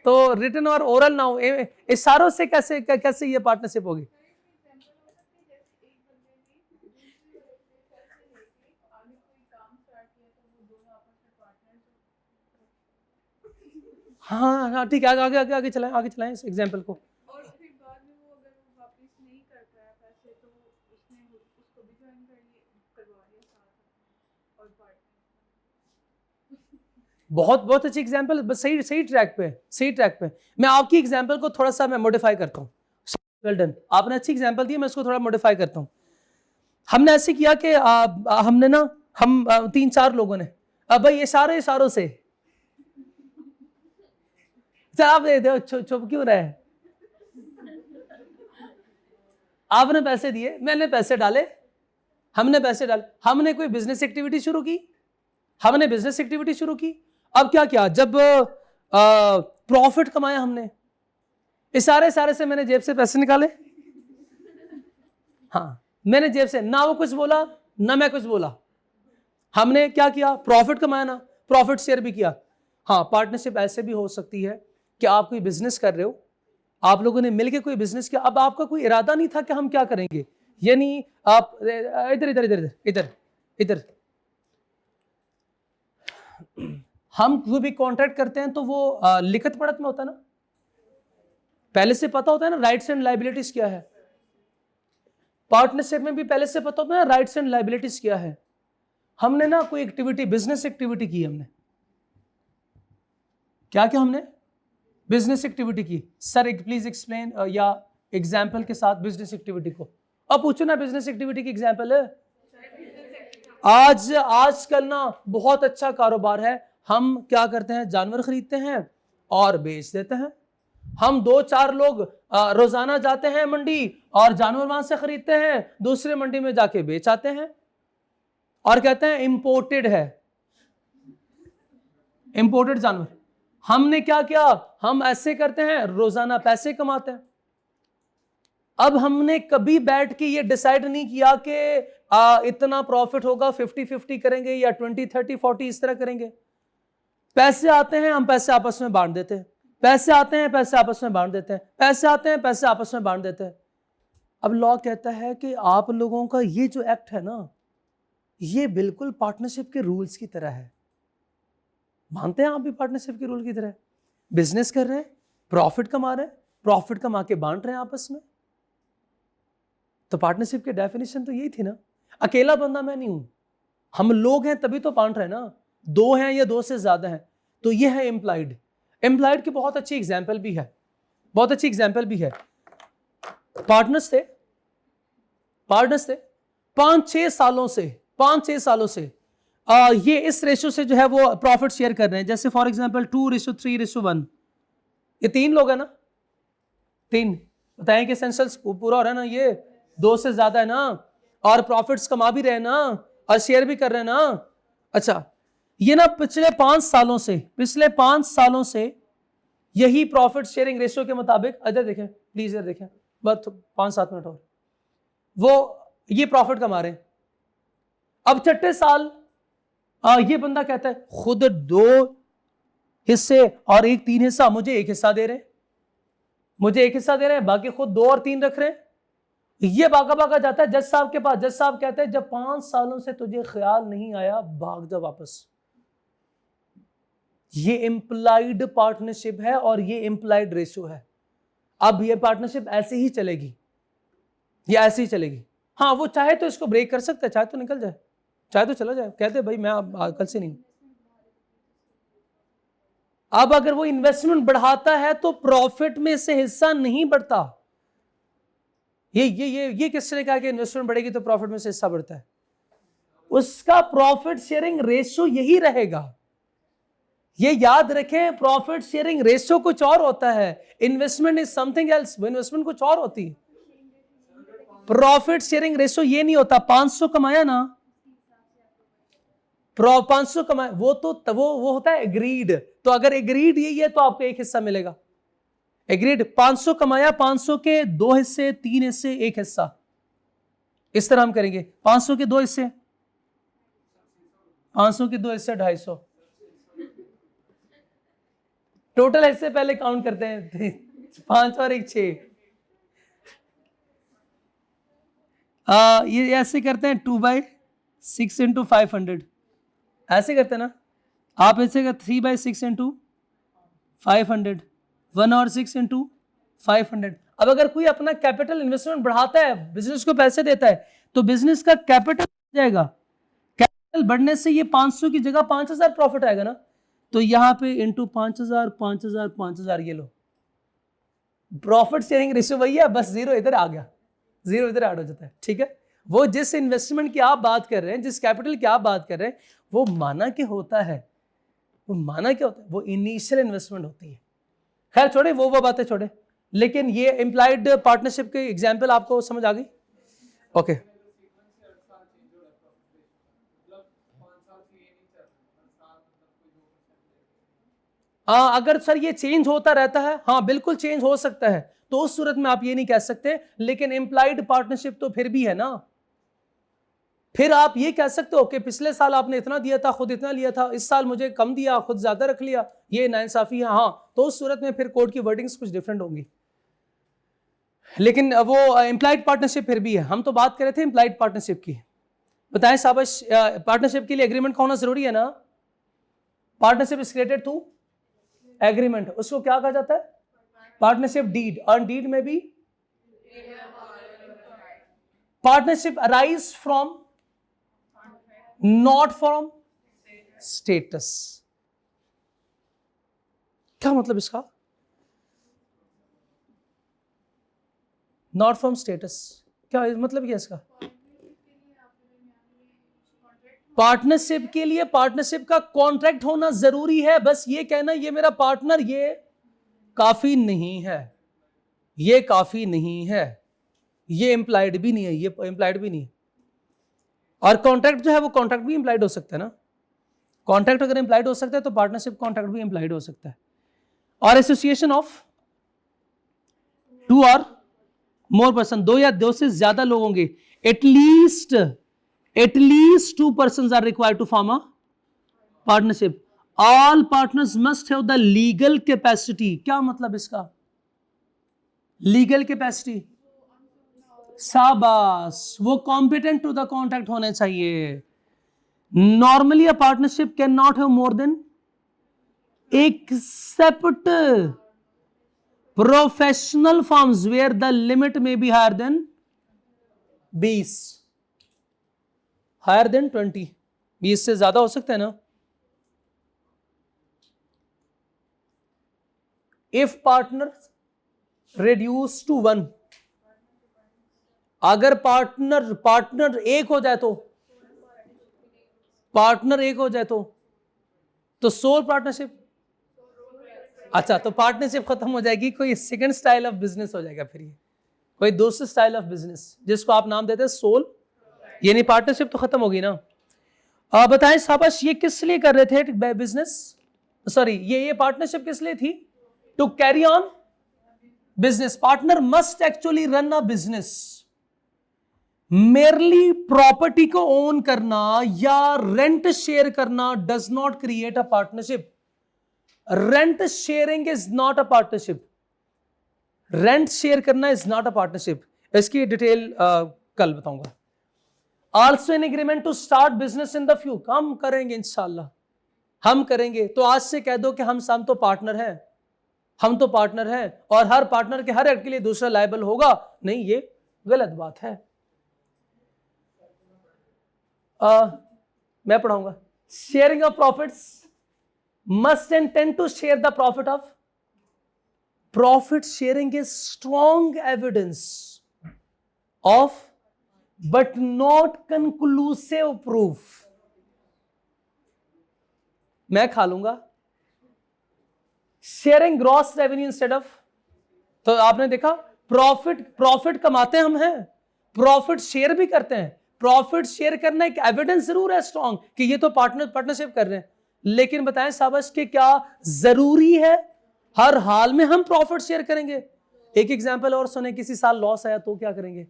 तो रिटन और ओरल ना हो, इशारों से कैसे ये पार्टनरशिप होगी? हाँ हाँ ठीक है, आगे चलाएं इस एग्जांपल को। और फिर बाद में वो अगर वो वापस नहीं कर पाया पैसे, तो उसने उसको भी ज्वाइन करवा लिया साथ और बहुत बहुत अच्छी एग्जांपल, बस सही ट्रैक पे। मैं आपकी एग्जांपल को थोड़ा सा मैं मॉडिफाई करता हूँ। वेल डन, आपने अच्छी एग्जांपल दी, मैं इसको थोड़ा मॉडिफाई करता हूँ। हमने ऐसे किया कि हमने ना, हम 3-4 लोगों ने, अब भाई इशारों से आप दे दो, चुप क्यों रहे? आपने पैसे दिए, मैंने पैसे डाले, हमने कोई बिजनेस एक्टिविटी शुरू की। अब क्या किया, जब प्रॉफिट कमाया हमने, इशारे से मैंने जेब से पैसे निकाले। हाँ, मैंने जेब से, ना वो कुछ बोला ना मैं कुछ बोला। हमने क्या किया? प्रॉफिट कमाया ना, प्रॉफिट शेयर भी किया। हाँ, पार्टनरशिप ऐसे भी हो सकती है कि आप कोई बिजनेस कर रहे हो, आप लोगों ने मिलकर कोई बिजनेस किया, अब आपका कोई इरादा नहीं था कि हम क्या करेंगे, यानी आप इधर हम कोई भी कॉन्ट्रैक्ट करते हैं तो वो लिखत पढ़त में होता है ना, पहले से पता होता है ना राइट्स एंड लायबिलिटीज क्या है। पार्टनरशिप में भी पहले से पता होता है ना राइट्स एंड लायबिलिटीज क्या है। हमने ना कोई एक्टिविटी, बिजनेस एक्टिविटी की, हमने क्या किया? हमने बिजनेस एक्टिविटी की। सर प्लीज एक्सप्लेन, या एग्जाम्पल के साथ बिजनेस एक्टिविटी को। अब पूछो ना, बिजनेस एक्टिविटी की एग्जाम्पल है। आजकल ना बहुत अच्छा कारोबार है, हम क्या करते हैं, जानवर खरीदते हैं और बेच देते हैं। हम 2-4 लोग रोजाना जाते हैं मंडी और जानवर वहां से खरीदते हैं, दूसरे मंडी में जाके बेच आते हैं और कहते हैं इंपोर्टेड है, इंपोर्टेड जानवर। हमने क्या किया? हम ऐसे करते हैं, रोजाना पैसे कमाते हैं। अब हमने कभी बैठ के ये डिसाइड नहीं किया कि इतना प्रॉफिट होगा, 50-50 करेंगे या 20-30-40 इस तरह करेंगे। पैसे आते हैं, हम पैसे आपस में बांट देते हैं, पैसे आते हैं, पैसे आपस में बांट देते हैं, पैसे आते हैं, पैसे आपस में बांट देते हैं। अब लॉ कहता है कि आप लोगों का ये जो एक्ट है ना, ये बिल्कुल पार्टनरशिप के रूल्स की तरह है। मानते हैं आप भी पार्टनरशिप के रूल की तरह? बिजनेस कर रहे हैं, प्रॉफिट कमा रहे हैं, प्रॉफिट कमा के बांट रहे हैं आपस में। तो पार्टनरशिप की डेफिनेशन तो यही थी ना। अकेला बंदा मैं नहीं हूं, हम लोग हैं तभी तो बांट रहे हैं ना। दो हैं या दो से ज्यादा हैं, तो ये है इम्प्लाइड। इम्प्लाइड की बहुत अच्छी एग्जाम्पल भी है, बहुत अच्छी एग्जाम्पल भी है। पार्टनर्स थे 5-6 सालों से ये इस रेशो से जो है वो प्रॉफिट शेयर कर रहे हैं। जैसे फॉर एग्जांपल 2:3:1, ये 3 लोग है ना, 3 बताएं कि एसेंशियल्स पूरा हो रहा है ना, ये 2 से ज्यादा है ना, और प्रॉफिट्स कमा भी रहे हैं ना, और शेयर भी कर रहे हैं ना। अच्छा, ये ना पिछले 5 सालों से यही प्रॉफिट शेयरिंग रेशियो के मुताबिक, अदर देखें प्लीज, इधर देखें बस 5-7 मिनट और, वो ये प्रॉफिट कमा रहे हैं। अब छठे साल ये बंदा कहता है खुद 2 हिस्से और एक 3 हिस्सा, मुझे 1 हिस्सा दे रहे हैं, बाकी खुद 2 और 3 रख रहे हैं। ये भागा जाता है जज साहब के पास। जज साहब कहते हैं जब 5 सालों से तुझे ख्याल नहीं आया, भाग जा वापस। ये इंप्लाइड पार्टनरशिप है और ये इंप्लाइड रेशियो है। अब ये पार्टनरशिप ऐसे ही चलेगी, ये ऐसे ही चलेगी। हाँ, वो चाहे तो इसको ब्रेक कर सकता है, चाहे तो निकल जाए, चाहे तो चला जाए, कहते भाई मैं अब कल से नहीं। अब अगर वो इन्वेस्टमेंट बढ़ाता है तो प्रॉफिट में से हिस्सा नहीं बढ़ता। ये किसने कहा कि इन्वेस्टमेंट बढ़ेगी तो प्रॉफिट में से हिस्सा बढ़ता है? उसका प्रॉफिट शेयरिंग रेशियो यही रहेगा। ये याद रखें, प्रॉफिट शेयरिंग रेशियो कुछ और होता है, investment is something else. Investment कुछ और होती है, प्रॉफिट शेयरिंग रेशियो ये नहीं होता। 500 कमाया ना, 500 कमाया, वो होता है एग्रीड। तो अगर एग्रीड यही है तो आपको 1 हिस्सा मिलेगा। एग्रीड 500 कमाया, 500 के 2 हिस्से, 3 हिस्से, 1 हिस्सा, इस तरह हम करेंगे। 500 के 2 हिस्से, 500 के 2 हिस्से 250। टोटल हिस्से पहले काउंट करते हैं 5 और 1 6। ये ऐसे करते हैं 2/6 × 500, ऐसे करते हैं ना आप। ऐसे कर 3/6 × 500, 1 और 6 × 500। अब अगर कोई अपना कैपिटल इन्वेस्टमेंट बढ़ाता है, बिजनेस को पैसे देता है, तो बिजनेस का कैपिटल बढ़ जाएगा। कैपिटल बढ़ने से ये 500 की जगह 5000 प्रॉफिट आएगा ना, तो यहां पे इंटू 5000 5000 5000, ये लो प्रॉफिट शेयरिंग रेशियो वही है, बस 0 इधर आ गया, 0 इधर ऐड हो जाता है। ठीक है, वो जिस इन्वेस्टमेंट की आप बात कर रहे हैं, जिस कैपिटल की आप बात कर रहे हैं, वो माना के होता है, वो इनिशियल इन्वेस्टमेंट होती है। खैर छोड़े वो बातें छोड़े, लेकिन ये इंप्लाइड पार्टनरशिप के एग्जांपल आपको समझ आ गई? ओके। अगर सर ये चेंज होता रहता है, हाँ बिल्कुल चेंज हो सकता है, तो उस सूरत में आप ये नहीं कह सकते। लेकिन इंप्लाइड पार्टनरशिप तो फिर भी है ना, फिर आप ये कह सकते हो कि पिछले साल आपने इतना दिया था, खुद इतना लिया था, इस साल मुझे कम दिया, खुद ज्यादा रख लिया, ये नाइंसाफी है। हाँ, तो उस सूरत में फिर कोर्ट की वर्डिंग्स कुछ डिफरेंट होंगी। लेकिन वो इंप्लाइड पार्टनरशिप फिर भी है। हम तो बात कर रहे थे इंप्लाइड पार्टनरशिप की। बताएं शाबाश, पार्टनरशिप के लिए एग्रीमेंट का होना जरूरी है ना? Partnership is created through agreement, उसको क्या कहा जाता है? Partnership deed. और डीड में भी partnership arise from, not from status. क्या मतलब इसका? नॉट फ्रॉम स्टेटस, क्या मतलब क्या इसका? पार्टनरशिप के लिए पार्टनरशिप का कॉन्ट्रैक्ट होना जरूरी है। बस ये कहना ये मेरा पार्टनर, ये काफी नहीं है, ये काफी नहीं है, ये इंप्लाइड भी नहीं है, ये इंप्लाइड भी नहीं है। और कॉन्ट्रैक्ट जो है वो कॉन्ट्रैक्ट भी इंप्लाइड हो सकता है ना। कॉन्ट्रैक्ट अगर इंप्लाइड हो सकता है तो पार्टनरशिप कॉन्ट्रैक्ट भी इंप्लाइड हो सकता है। और एसोसिएशन ऑफ 2 और मोर पर्सन, 2 या 2 से ज्यादा लोग होंगे, at least 2 persons are required to form a partnership. All partners must have the legal capacity. क्या मतलब इसका? लीगल कैपेसिटी शाबाश, वो कॉम्पिटेंट टू द कॉन्ट्रैक्ट होने चाहिए। Normally a partnership can not have more than except professional firms where the limit may be higher than 20, higher than 20, 20 से ज्यादा हो सकता है ना। इफ पार्टनर रिड्यूस टू 1, अगर पार्टनर एक हो जाए तो, पार्टनर एक हो जाए तो सोल पार्टनरशिप, अच्छा तो पार्टनरशिप खत्म हो जाएगी, कोई सेकंड स्टाइल ऑफ बिजनेस हो जाएगा, फिर ये कोई दूसरा स्टाइल ऑफ बिजनेस जिसको आप नाम देते हैं सोल, यानी पार्टनरशिप तो खत्म होगी ना। बताएं शाबाश, ये किस लिए कर रहे थे बिजनेस, सॉरी ये पार्टनरशिप किस लिए थी? To carry on business. Partner must actually run a business. Merely property को ओन करना या रेंट शेयर करना does not create a partnership. Rent sharing is not a partnership, rent share करना is not a partnership. इसकी detail कल बताऊंगा। Also an agreement to start business in the future, हम करेंगे इंशाल्लाह, हम करेंगे। तो आज से कह दो कि हम तो पार्टनर हैं, हम तो पार्टनर हैं और हर पार्टनर के हर एक्ट के लिए दूसरा लायबल होगा, नहीं, ये गलत बात है। मैं पढ़ाऊंगा। Sharing of profits must intend to share the profit of, profit sharing is strong evidence of but not conclusive proof। मैं खा लूंगा। Sharing gross revenue instead of, तो आपने देखा प्रॉफिट कमाते हम हैं, प्रॉफिट शेयर भी करते हैं। प्रॉफिट शेयर करना एक एविडेंस जरूर है स्ट्रॉन्ग कि ये तो पार्टनरशिप कर रहे हैं, लेकिन बताएं शाबाश कि क्या जरूरी है हर हाल में हम प्रॉफिट शेयर करेंगे? एक एग्जांपल और सुने, किसी साल लॉस आया तो क्या करेंगे?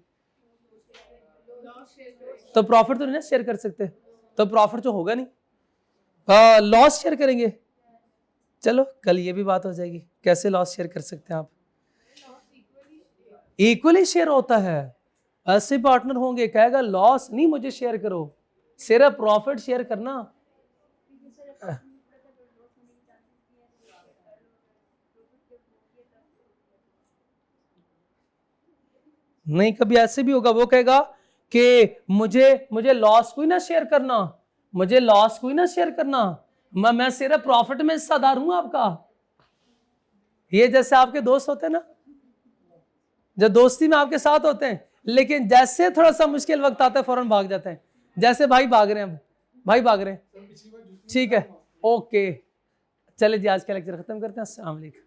तो प्रॉफिट तो नहीं शेयर कर सकते, तो प्रॉफिट तो होगा नहीं, लॉस शेयर करेंगे। चलो कल ये भी बात हो जाएगी, कैसे लॉस शेयर कर सकते हैं आप? इक्वली शेयर होता है। ऐसे पार्टनर होंगे, कहेगा लॉस नहीं मुझे शेयर करो, सिर्फ प्रॉफिट शेयर करना। नहीं, कभी ऐसे भी होगा, वो कहेगा कि मुझे लॉस कोई ना शेयर करना, मुझे लॉस कोई ना शेयर करना, मैं सिर्फ प्रॉफिट में हिस्सेदार हूं आपका। ये जैसे आपके दोस्त होते हैं ना, जो दोस्ती में आपके साथ होते हैं, लेकिन जैसे थोड़ा सा मुश्किल वक्त आता है फौरन भाग जाते हैं। जैसे भाई भाग रहे हैं, भाई भाग रहे हैं, ठीक है, ओके, चले जी आज का लेक्चर खत्म करते हैं। अस्सलाम वालेकुम।